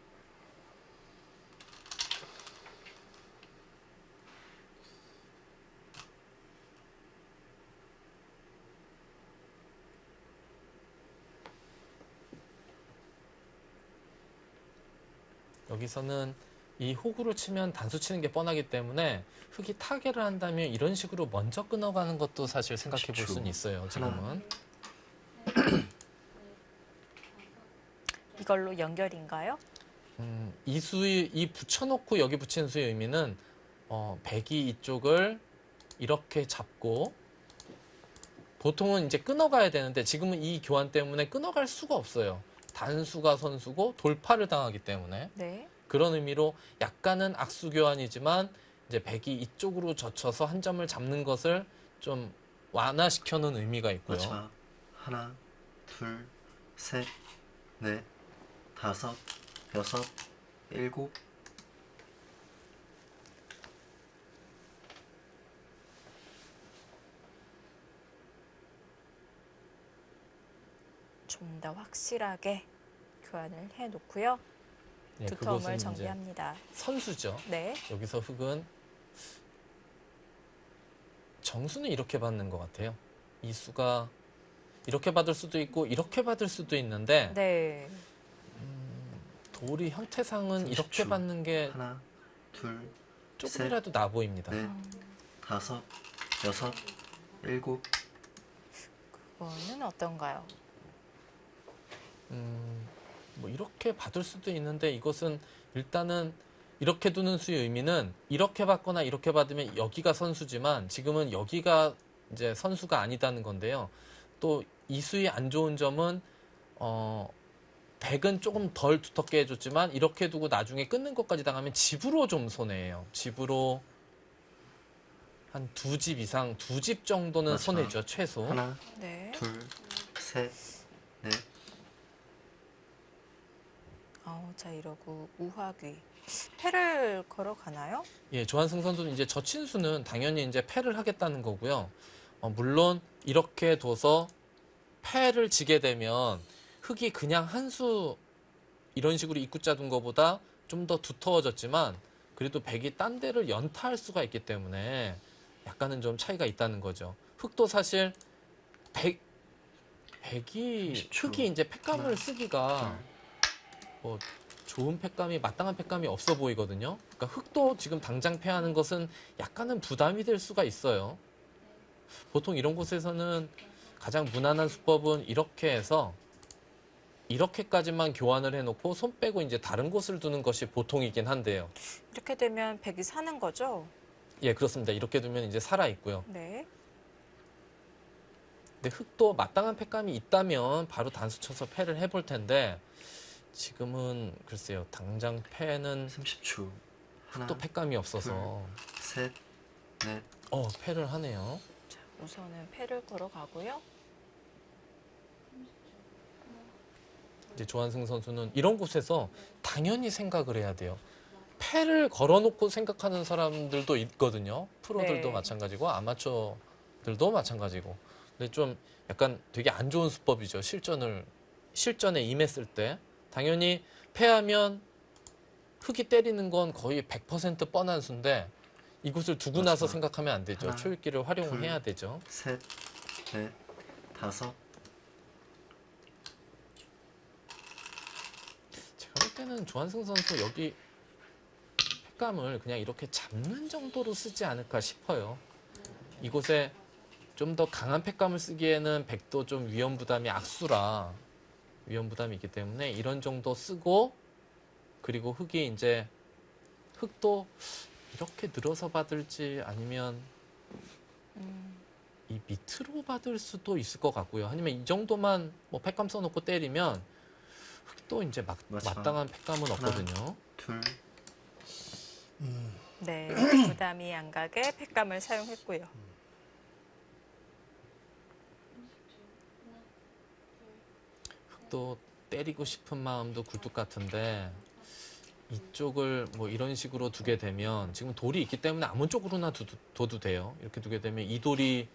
여기서는 이 호구로 치면 단수 치는 게 뻔하기 때문에 흑이 타개를 한다면 이런 식으로 먼저 끊어가는 것도 사실 생각해 볼 30초. 수는 있어요. 지금은. 이걸로 연결인가요? 이 붙여놓고 여기 붙이는 수의 의미는 백이 이쪽을 이렇게 잡고 보통은 이제 끊어가야 되는데 지금은 이 교환 때문에 끊어갈 수가 없어요. 단수가 선수고 돌파를 당하기 때문에 네. 그런 의미로 약간은 악수 교환이지만 이제 백이 이쪽으로 젖혀서 한 점을 잡는 것을 좀 완화시켜 놓은 의미가 있고요. 마지막 하나, 둘, 셋, 넷, 다섯, 여섯, 일곱. 좀 더 확실하게 교환을 해놓고요. 예, 두터움을 그것은 이제 정비합니다. 선수죠. 네. 여기서 흑은 정수는 이렇게 받는 것 같아요. 이 수가 이렇게 받을 수도 있고 이렇게 받을 수도 있는데 네. 돌이 형태상은 30초. 이렇게 받는 게 하나, 둘, 조금이라도 나 보입니다. 넷, 다섯, 여섯, 일곱. 그거는 어떤가요? 뭐 이렇게 받을 수도 있는데 이것은 일단은 이렇게 두는 수의 의미는 이렇게 받거나 이렇게 받으면 여기가 선수지만 지금은 여기가 이제 선수가 아니다는 건데요. 또 이 수의 안 좋은 점은 백은 조금 덜 두텁게 해줬지만 이렇게 두고 나중에 끊는 것까지 당하면 집으로 좀 손해예요. 집으로 한 2집 이상, 2집 정도는 맞아. 손해죠, 최소. 하나, 네. 둘, 셋, 넷. 자, 이러고 우화귀. 패를 걸어가나요? 예, 조한승 선수는 이제 저친수는 당연히 이제 패를 하겠다는 거고요. 물론 이렇게 둬서 패를 지게 되면 흑이 그냥 한 수 이런 식으로 입구자 둔 것보다 좀 더 두터워졌지만 그래도 백이 딴 데를 연타할 수가 있기 때문에 약간은 좀 차이가 있다는 거죠. 흑도 사실 백이 30초. 흑이 이제 팩감을 하나, 쓰기가 뭐 좋은 팩감이 마땅한 팩감이 없어 보이거든요. 그러니까 흑도 지금 당장 패하는 것은 약간은 부담이 될 수가 있어요. 보통 이런 곳에서는 가장 무난한 수법은 이렇게 해서 이렇게까지만 교환을 해놓고 손 빼고 이제 다른 곳을 두는 것이 보통이긴 한데요. 이렇게 되면 백이 사는 거죠? 예, 그렇습니다. 이렇게 두면 이제 살아 있고요. 네. 근데 흑도 마땅한 팩감이 있다면 바로 단수 쳐서 패를 해볼 텐데 지금은 글쎄요. 당장 패는 30초. 하나, 또 팩감이 없어서 셋, 넷. 패를 하네요. 자, 우선은 패를 걸어가고요. 이제 조한승 선수는 이런 곳에서 당연히 생각을 해야 돼요. 패를 걸어놓고 생각하는 사람들도 있거든요. 프로들도 네. 마찬가지고 아마추어들도 마찬가지고. 근데 좀 약간 되게 안 좋은 수법이죠. 실전에 임했을 때 당연히 패하면 흑이 때리는 건 거의 100% 뻔한 수인데 이곳을 두고 나서 맞습니다. 생각하면 안 되죠. 하나, 초읽기를 활용을 둘, 해야 되죠. 셋, 넷, 다섯. 제가 볼 때는 조한승 선수 여기 팩감을 그냥 이렇게 잡는 정도로 쓰지 않을까 싶어요. 이곳에 좀 더 강한 팩감을 쓰기에는 백도 좀 위험 부담이 악수라 위험 부담이 있기 때문에 이런 정도 쓰고 그리고 흙이 이제 흙도 이렇게 늘어서 받을지 아니면 이 밑으로 받을 수도 있을 것 같고요. 아니면 이 정도만 뭐 팩감 써놓고 때리면 흙도 이제 마지막. 마땅한 팩감은 없거든요. 둘, 네, 부담이 안 가게 팩감을 사용했고요. 흙도 때리고 싶은 마음도 굴뚝 같은데 이쪽을 뭐 이런 식으로 두게 되면 지금 돌이 있기 때문에 아무 쪽으로나 둬도 돼요. 이렇게 두게 되면 이 돌이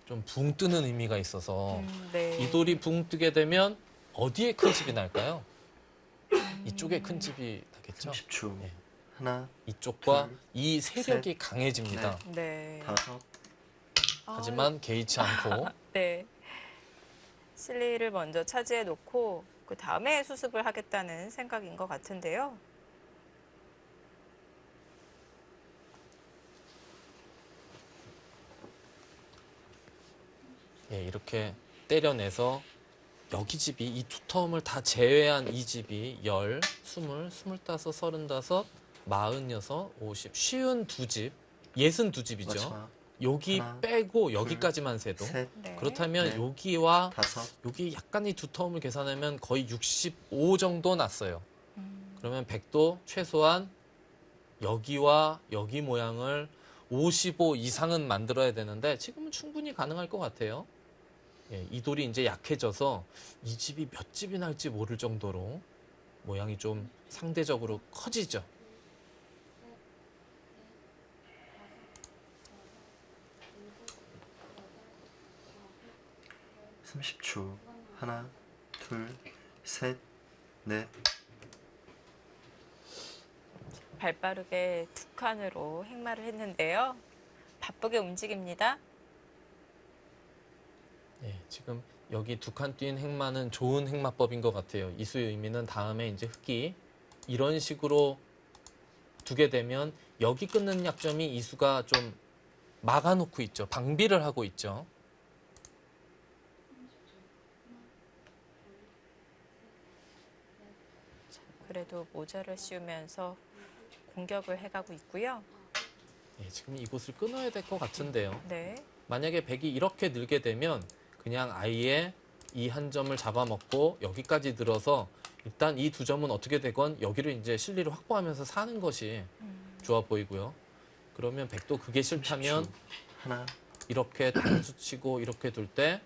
좀 붕 뜨는 의미가 있어서 네. 이 돌이 붕 뜨게 되면 어디에 큰 집이 날까요? 이쪽에 큰 집이 나겠죠. 30초. 예. 하나, 이쪽과 둘, 이 세력이 강해집니다. 네. 다섯, 하지만 개의치 않고 네. 실리를 먼저 차지해 놓고 그 다음에 수습을 하겠다는 생각인 것 같은데요. 예, 이렇게 때려내서 여기 집이 이 두 텀을 다 제외한 이 집이 10, 20, 25, 35, 46, 50, 52집, 62집이죠. 마지막. 여기 하나, 빼고 둘, 여기까지만 세도. 셋, 네. 그렇다면 넷, 여기와 다섯, 여기 약간 이 두 텀을 계산하면 거의 65 정도 났어요. 그러면 백도 최소한 여기와 여기 모양을 55 이상은 만들어야 되는데 지금은 충분히 가능할 것 같아요. 예, 이 돌이 이제 약해져서 이 집이 몇 집이 날지 모를 정도로 모양이 좀 상대적으로 커지죠. 삼 30초. 하나, 둘, 셋, 넷, 발빠르게 두 칸으로 행마를 했는데요. 바쁘게 움직입니다. 예, 지금 여기 두 칸 뛴 행마는 좋은 행마법인 것 같아요. 이수의 의미는 다음에 이제 흙이 이런 식으로 두게 되면 여기 끊는 약점이 이수가 좀 막아놓고 있죠. 방비를 하고 있죠. 그래도 모자를 씌우면서 공격을 해가고 있고요. 예, 지금 이곳을 끊어야 될 것 같은데요. 네. 만약에 백이 이렇게 늘게 되면 그냥 아예 이 한 점을 잡아먹고 여기까지 늘어서 일단 이 두 점은 어떻게 되건 여기를 이제 실리를 확보하면서 사는 것이 좋아 보이고요. 그러면 백도 그게 싫다면 30초. 하나, 이렇게 단수 치고 이렇게 둘 때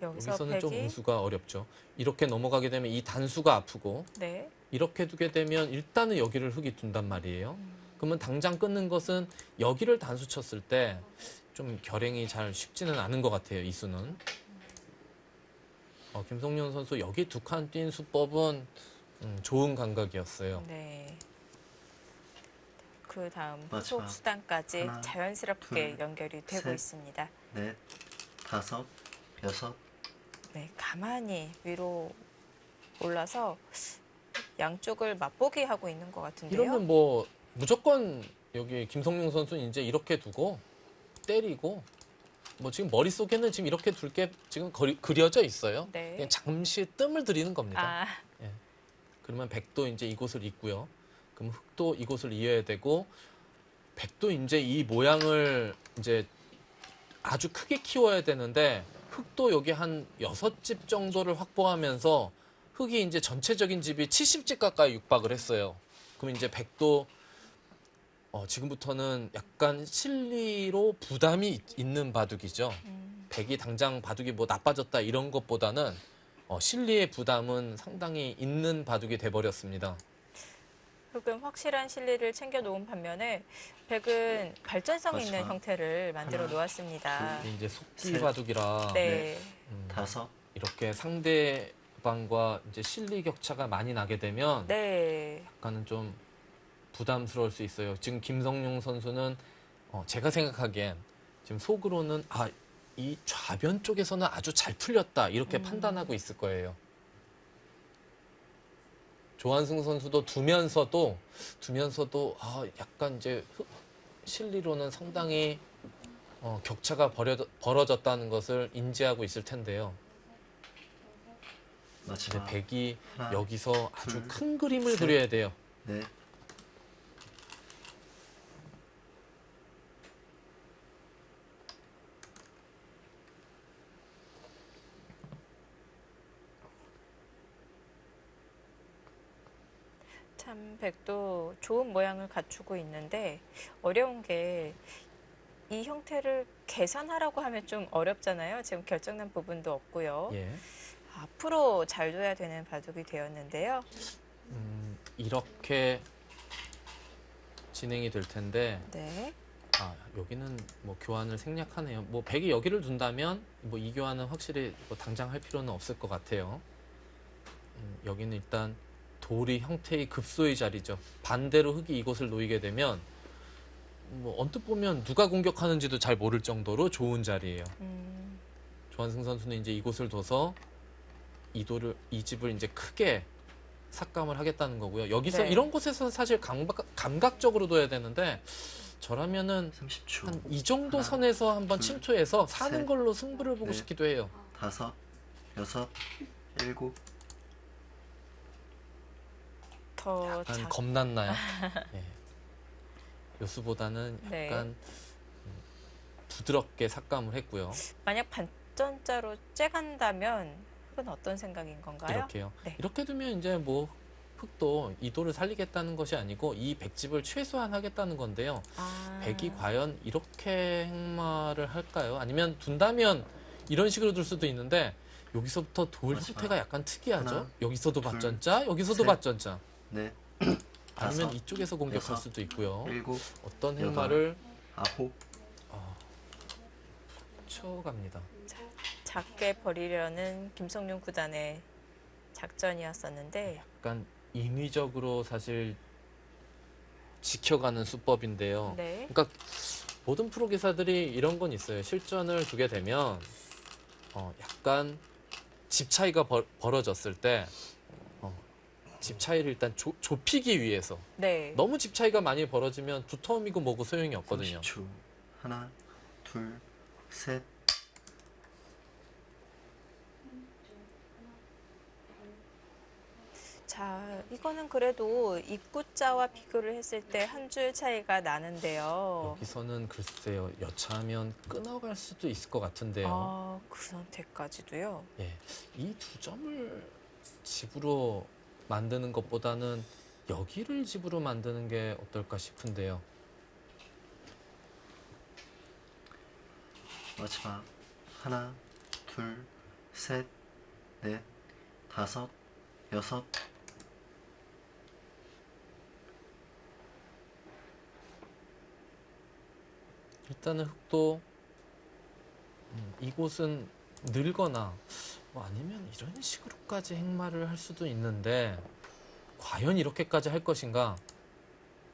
여기서 여기서는 좀 백이 응수가 어렵죠. 이렇게 넘어가게 되면 이 단수가 아프고 네. 이렇게 두게 되면 일단은 여기를 흙이 둔단 말이에요. 그러면 당장 끊는 것은 여기를 단수 쳤을 때 좀 결행이 잘 쉽지는 않은 것 같아요. 이 수는. 김성윤 선수 여기 두 칸 뛴 수법은 좋은 감각이었어요. 네. 그 다음 마지막. 수단까지 하나, 자연스럽게 둘, 연결이 되고 셋. 있습니다. 넷, 다섯, 여섯, 네, 가만히 위로 올라서 양쪽을 맛보게 하고 있는 것 같은데요. 이러면 뭐 무조건 여기 김성용 선수는 이제 이렇게 두고 때리고 뭐 지금 머릿속에는 지금 이렇게 둘 게 지금 그려져 있어요. 네. 그냥 잠시 뜸을 들이는 겁니다. 아, 그러면 백도 이제 이곳을 잇고요. 그럼 흙도 이곳을 이어야 되고 백도 이제 이 모양을 이제 아주 크게 키워야 되는데 흙도 여기 한 6집 정도를 확보하면서 흙이 이제 전체적인 집이 70집 가까이 육박을 했어요. 그럼 이제 백도 지금부터는 약간 실리로 부담이 있는 바둑이죠. 백이 당장 바둑이 뭐 나빠졌다 이런 것보다는 실리의 부담은 상당히 있는 바둑이 돼버렸습니다. 흙은 확실한 실리를 챙겨 놓은 반면에 백은 발전성 있는 마지막. 형태를 만들어 하나, 놓았습니다. 이게 이제 속기 셋. 바둑이라 네. 다섯, 이렇게 상대방과 이제 실리 격차가 많이 나게 되면 네. 약간은 좀 부담스러울 수 있어요. 지금 김성용 선수는 제가 생각하기엔 지금 속으로는 이 좌변 쪽에서는 아주 잘 풀렸다 이렇게 판단하고 있을 거예요. 조한승 선수도 두면서도 약간 이제 실리로는 상당히 격차가 벌어졌다는 것을 인지하고 있을 텐데요. 이제 마지막 백이 하나, 여기서 아주 둘, 큰 그림을 셋. 그려야 돼요. 넷, 참 백도 좋은 모양을 갖추고 있는데 어려운 게 이 형태를 계산하라고 하면 좀 어렵잖아요. 지금 결정난 부분도 없고요. 예. 앞으로 잘 둬야 되는 바둑이 되었는데요. 이렇게 진행이 될 텐데 네. 여기는 뭐 교환을 생략하네요. 뭐 백이 여기를 둔다면 뭐 이 교환은 확실히 뭐 당장 할 필요는 없을 것 같아요. 여기는 일단 돌이 형태의 급소의 자리죠. 반대로 흙이 이곳을 놓이게 되면 뭐 언뜻 보면 누가 공격하는지도 잘 모를 정도로 좋은 자리예요. 조한승 선수는 이제 이곳을 둬서 이 집을 이제 크게 삭감을 하겠다는 거고요. 여기서 네. 이런 곳에서 사실 감각적으로 둬야 되는데 저라면은 30초. 한 이 정도 하나, 선에서 한번 둘, 침투해서 사는 셋, 걸로 승부를 보고 넷. 싶기도 해요. 5, 6, 7. 더 약간 겁났나요? 예. 요수보다는 네. 약간 부드럽게 삭감을 했고요. 만약 반전자로 째간다면 흙은 어떤 생각인 건가요? 이렇게요. 네. 이렇게 두면 이제 뭐 흙도 이도를 살리겠다는 것이 아니고 이 백집을 최소한 하겠다는 건데요. 백이 과연 이렇게 행마를 할까요? 아니면 둔다면 이런 식으로 둘 수도 있는데 여기서부터 돌 마지막. 형태가 약간 특이하죠. 하나, 여기서도 둘, 밭전자, 여기서도 셋. 밭전자. 넷, 아니면 다섯, 이쪽에서 공격할 여섯, 수도 있고요. 7, 어떤 여덟. 행마를 9. 쳐갑니다. 작게 버리려는 김성룡 구단의 작전이었었는데 약간 인위적으로 사실 지켜가는 수법인데요. 네. 그러니까 모든 프로 기사들이 이런 건 있어요. 실전을 두게 되면 약간 집 차이가 벌어졌을 때 집 차이를 일단 좁히기 위해서 네. 너무 집 차이가 많이 벌어지면 두터움이고 뭐고 소용이 없거든요. 30초. 하나, 둘, 셋. 자, 이거는 그래도 입구자와 비교를 했을 때 한 줄 차이가 나는데요. 여기서는 글쎄요. 여차하면 끊어갈 수도 있을 것 같은데요. 그 선택까지도요. 예, 이 두 점을 집으로 만드는 것보다는 여기를 집으로 만드는 게 어떨까 싶은데요. 마지막. 하나, 둘, 셋, 넷, 5, 6. 일단은 흙도 이곳은 늘거나 뭐 아니면 이런 식으로까지 행마를 할 수도 있는데 과연 이렇게까지 할 것인가?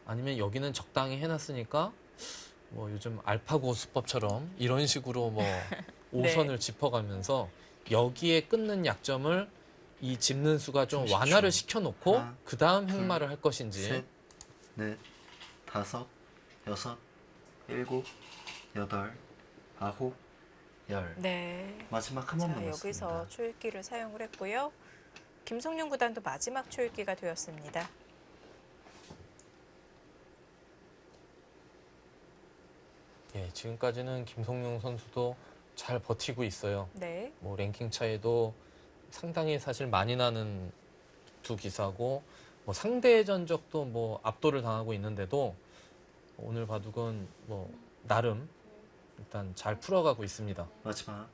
아니면 여기는 적당히 해놨으니까 뭐 요즘 알파고 수법처럼 이런 식으로 뭐 네. 5선을 짚어가면서 여기에 끊는 약점을 이 짚는 수가 좀 30초. 완화를 시켜놓고 하나, 그 다음 둘, 행마를 할 것인지 셋, 넷, 5, 6, 7, 8, 9, 10. 네. 마지막 한 번 자, 남았습니다. 여기서 초읽기를 사용을 했고요. 김성룡 구단도 마지막 초읽기가 되었습니다. 예, 지금까지는 김성룡 선수도 잘 버티고 있어요. 네. 뭐 랭킹 차이도 상당히 사실 많이 나는 두 기사고 뭐 상대 전적도 뭐 압도를 당하고 있는데도 오늘 바둑은 뭐 나름 일단 잘 풀어가고 있습니다. 마지막.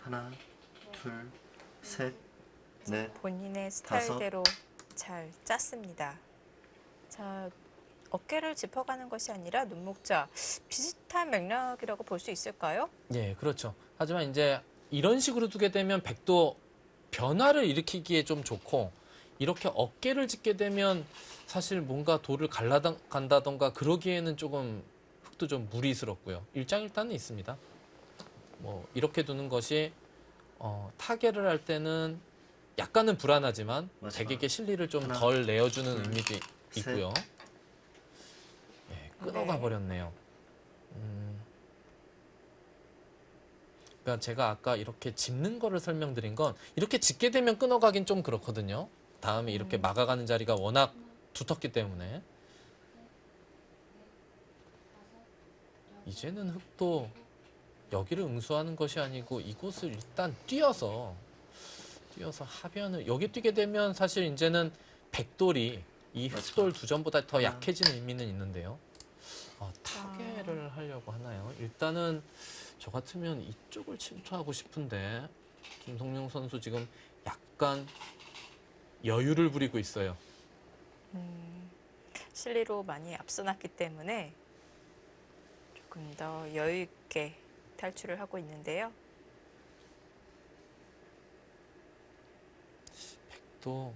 하나, 둘, 셋, 넷. 본인의 스타일대로 잘 짰습니다. 자, 어깨를 짚어가는 것이 아니라 눈목자 비슷한 맥락이라고 볼 수 있을까요? 예, 그렇죠. 하지만 이제 이런 식으로 두게 되면 백도 변화를 일으키기에 좀 좋고 이렇게 어깨를 짚게 되면 사실 뭔가 돌을 갈라간다던가 그러기에는 조금 흙도 좀 무리스럽고요. 일장일단은 있습니다. 뭐 이렇게 두는 것이 타결을 할 때는 약간은 불안하지만 마지막. 백에게 실리를 좀 하나, 덜 내어주는 둘, 의미도 셋. 있고요. 예, 끊어가 네. 버렸네요. 그러니까 제가 아까 이렇게 짚는 거를 설명드린 건 이렇게 짚게 되면 끊어가긴 좀 그렇거든요. 다음에 이렇게 막아가는 자리가 워낙 두텁기 때문에. 이제는 흑도 여기를 응수하는 것이 아니고 이곳을 일단 뛰어서 하변을 여기 뛰게 되면 사실 이제는 백돌이 이 흑돌 두 점보다 더 약해지는 의미는 있는데요. 타개를 하려고 하나요? 일단은 저 같으면 이쪽을 침투하고 싶은데 김성룡 선수 지금 약간 여유를 부리고 있어요. 실리로 많이 앞서놨기 때문에 조금 더 여유 있게 탈출을 하고 있는데요. 또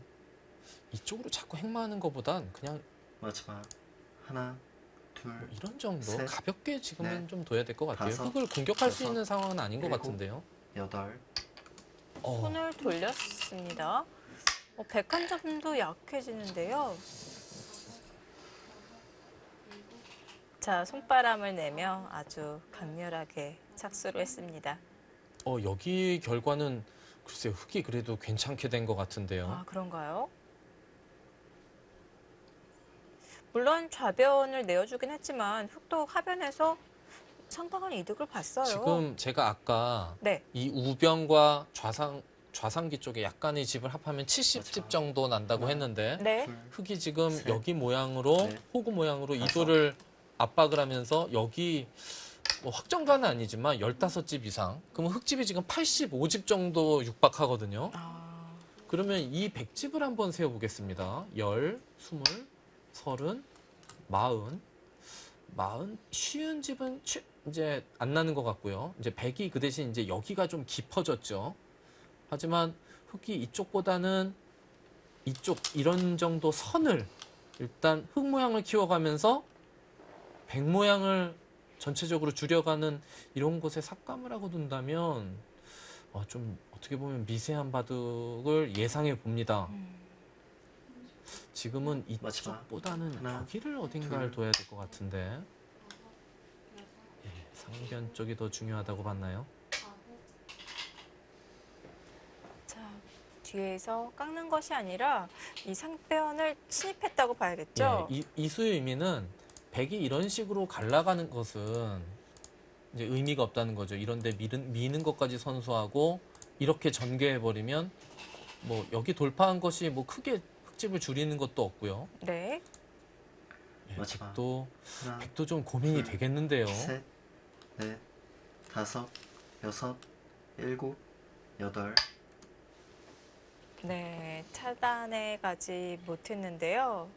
이쪽으로 자꾸 행마하는 것보단 그냥 마지막 하나, 둘, 뭐 이런 정도 셋, 가볍게 지금은 넷, 좀 둬야 될 것 같아요. 다섯, 흑을 공격할 수 여섯, 있는 상황은 아닌 것 일곱, 같은데요. 여덟, 손을 돌렸습니다. 백한점도 약해지는데요. 자, 손바람을 내며 아주 강렬하게 착수를 했습니다. 여기 결과는 글쎄요, 흑이 그래도 괜찮게 된 것 같은데요. 아, 그런가요? 물론 좌변을 내어주긴 했지만 흑도 하변에서 상당한 이득을 봤어요. 지금 제가 아까 네. 이 우변과 좌상기 쪽에 약간의 집을 합하면 70집 정도 난다고 했는데 네. 둘, 흑이 지금 셋, 여기 모양으로 넷, 호구 모양으로 다섯. 이도를 압박을 하면서 여기 뭐 확정가는 아니지만 15집 이상 그러면 흑집이 지금 85집 정도 육박하거든요. 아, 그러면 이 100집을 한번 세워보겠습니다. 10, 20, 30, 40 쉬운 집은 이제 안 나는 것 같고요. 이제 100이 그 대신 이제 여기가 좀 깊어졌죠. 하지만 흑이 이쪽보다는 이쪽 이런 정도 선을 일단 흑 모양을 키워가면서 100 모양을 전체적으로 줄여가는 이런 곳에 삭감을 하고 둔다면 좀 어떻게 보면 미세한 바둑을 예상해 봅니다. 지금은 마지막. 이쪽보다는 하나, 여기를 어딘가를 둘. 둬야 될 것 같은데 상변 쪽이 더 중요하다고 봤나요? 자, 뒤에서 깎는 것이 아니라 이 상변을 침입했다고 봐야겠죠? 예, 이수의 의미는 백이 이런 식으로 갈라가는 것은 이제 의미가 없다는 거죠. 이런데 미는 것까지 선수하고 이렇게 전개해버리면 뭐 여기 돌파한 것이 뭐 크게 흑집을 줄이는 것도 없고요. 네. 예, 마지막. 하나, 백도 좀 고민이 둘, 되겠는데요. 셋, 넷, 다섯, 여섯, 일곱, 여덟, 네, 차단해 가지 못했는데요.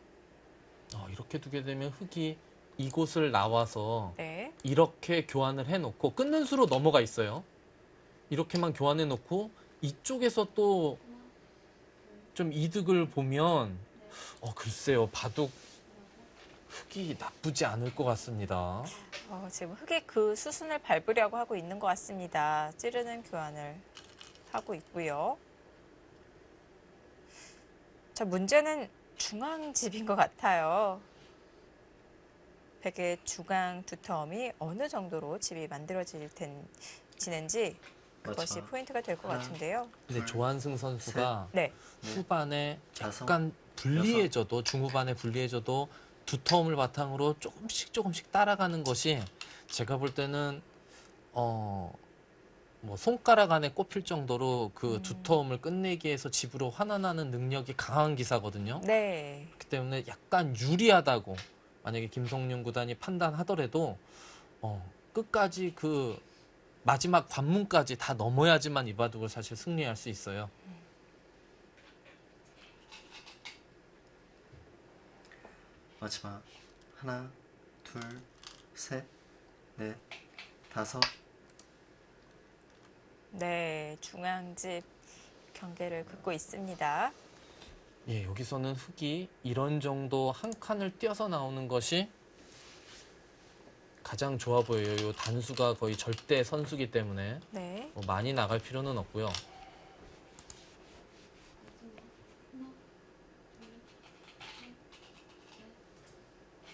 이렇게 두게 되면 흑이 이곳을 나와서 네. 이렇게 교환을 해놓고 끊는 수로 넘어가 있어요. 이렇게만 교환해놓고 이쪽에서 또 좀 이득을 보면 글쎄요, 바둑 흑이 나쁘지 않을 것 같습니다. 지금 흑이 그 수순을 밟으려고 하고 있는 것 같습니다. 찌르는 교환을 하고 있고요. 자, 문제는 중앙집인 것 같아요. 백의 중앙 두텀이 어느 정도로 집이 만들어지는지 그것이 마지막. 포인트가 될 것 하나. 같은데요. 근데 조한승 선수가 네. 후반에 다섯, 약간 불리해져도 중후반에 불리해져도 두터움을 바탕으로 조금씩 따라가는 것이 제가 볼 때는 뭐 손가락 안에 꼽힐 정도로 그 두터움을 끝내기 위해서 집으로 환원하는 능력이 강한 기사거든요. 네. 그렇기 때문에 약간 유리하다고 만약에 김성룡 구단이 판단하더라도 끝까지 그 마지막 관문까지 다 넘어야지만 이 바둑을 사실 승리할 수 있어요. 마지막. 하나, 둘, 셋, 넷, 다섯, 네, 중앙집 경계를 긋고 있습니다. 예, 여기서는 흑이 이런 정도 한 칸을 뛰어서 나오는 것이 가장 좋아 보여요. 이 단수가 거의 절대 선수기 때문에 네. 뭐 많이 나갈 필요는 없고요.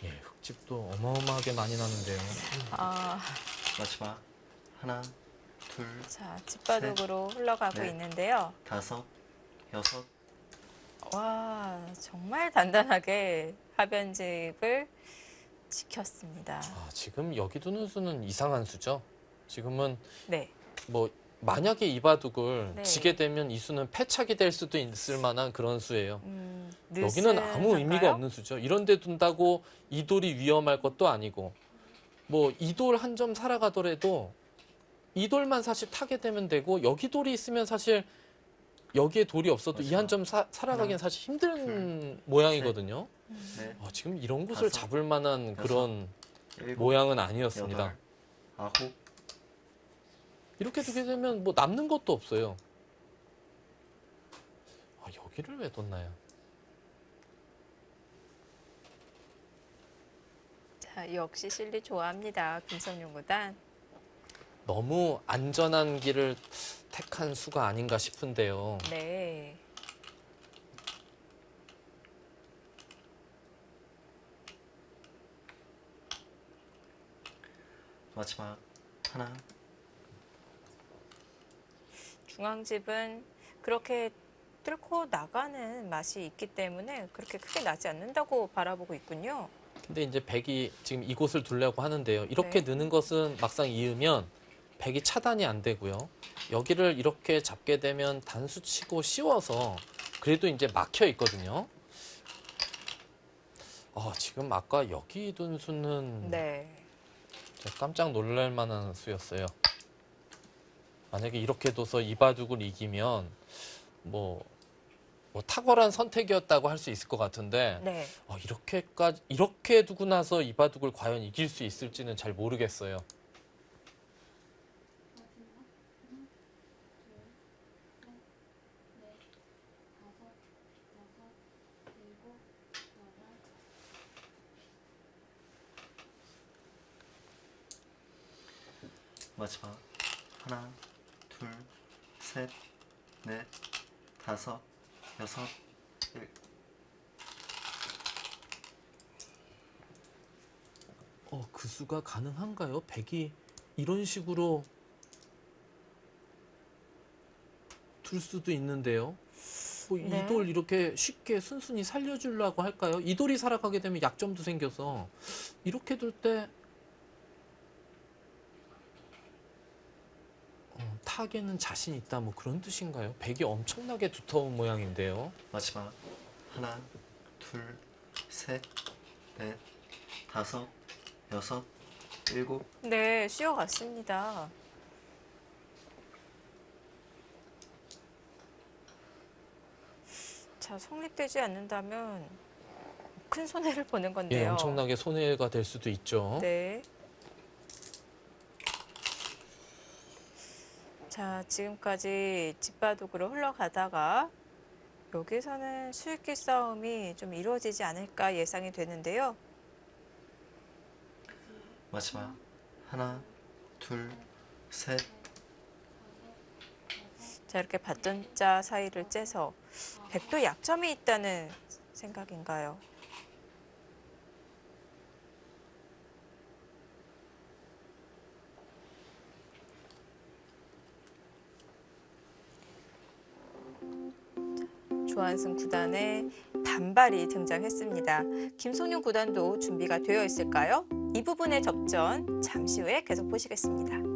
예, 흑집도 어마어마하게 많이 나는데요. 아, 마지막. 하나, 둘, 자, 집바둑으로 흘러가고 넷. 있는데요. 다섯, 여섯, 와, 정말 단단하게 하변집을 지켰습니다. 아, 지금 여기 두는 수는 이상한 수죠. 지금은 네. 뭐 만약에 이 바둑을 네. 지게 되면 이 수는 패착이 될 수도 있을 만한 그런 수예요. 여기는 아무 느슨한가요? 의미가 없는 수죠. 이런 데 둔다고 이 돌이 위험할 것도 아니고 뭐 이 돌 한 점 살아가더라도 이 돌만 사실 타게 되면 되고 여기 돌이 있으면 사실 여기에 돌이 없어도 이 한 점 살아가기는 사실 힘든 모양이거든요. 넷, 지금 이런 곳을 다섯, 잡을 만한 그런 일곱, 모양은 아니었습니다. 여덟, 아홉, 이렇게 두게 되면 뭐 남는 것도 없어요. 여기를 왜 뒀나요? 자, 역시 실리 좋아합니다. 김성윤 구단. 너무 안전한 길을 택한 수가 아닌가 싶은데요. 네. 마지막 하나, 중앙집은 그렇게 뚫고 나가는 맛이 있기 때문에 그렇게 크게 나지 않는다고 바라보고 있군요. 근데 이제 백이 지금 이곳을 두려고 하는데요. 이렇게 네. 느는 것은 막상 이으면 백이 차단이 안 되고요. 여기를 이렇게 잡게 되면 단수 치고 씌워서 그래도 이제 막혀 있거든요. 지금 아까 여기 둔 수는 네. 제가 깜짝 놀랄 만한 수였어요. 만약에 이렇게 둬서 이 바둑을 이기면 뭐 탁월한 선택이었다고 할 수 있을 것 같은데 네. 이렇게 두고 나서 이 바둑을 과연 이길 수 있을지는 잘 모르겠어요. 마지막 하나, 둘, 셋, 넷, 다섯, 여섯, 일. 그 수가 가능한가요? 백이 이런 식으로 둘 수도 있는데요. 네. 이 돌 이렇게 쉽게 순순히 살려주려고 할까요? 이 돌이 살아가게 되면 약점도 생겨서 이렇게 둘 때 타게는 자신 있다 뭐 그런 뜻인가요? 백이 엄청나게 두터운 모양인데요. 마지막 하나, 둘, 셋, 넷, 다섯, 여섯, 일곱. 네, 쉬어갔습니다. 자, 성립되지 않는다면 큰 손해를 보는 건데요. 엄청나게 손해가 될 수도 있죠. 네. 자, 지금까지 집바둑으로 흘러가다가 여기서는 수익기 싸움이 좀 이루어지지 않을까 예상이 되는데요. 마지막 하나, 둘, 셋. 자, 이렇게 밭전자 사이를 째서 백도 약점이 있다는 생각인가요? 조한승 구단의 단발이 등장했습니다. 김성윤 구단도 준비가 되어 있을까요? 이 부분의 접전 잠시 후에 계속 보시겠습니다.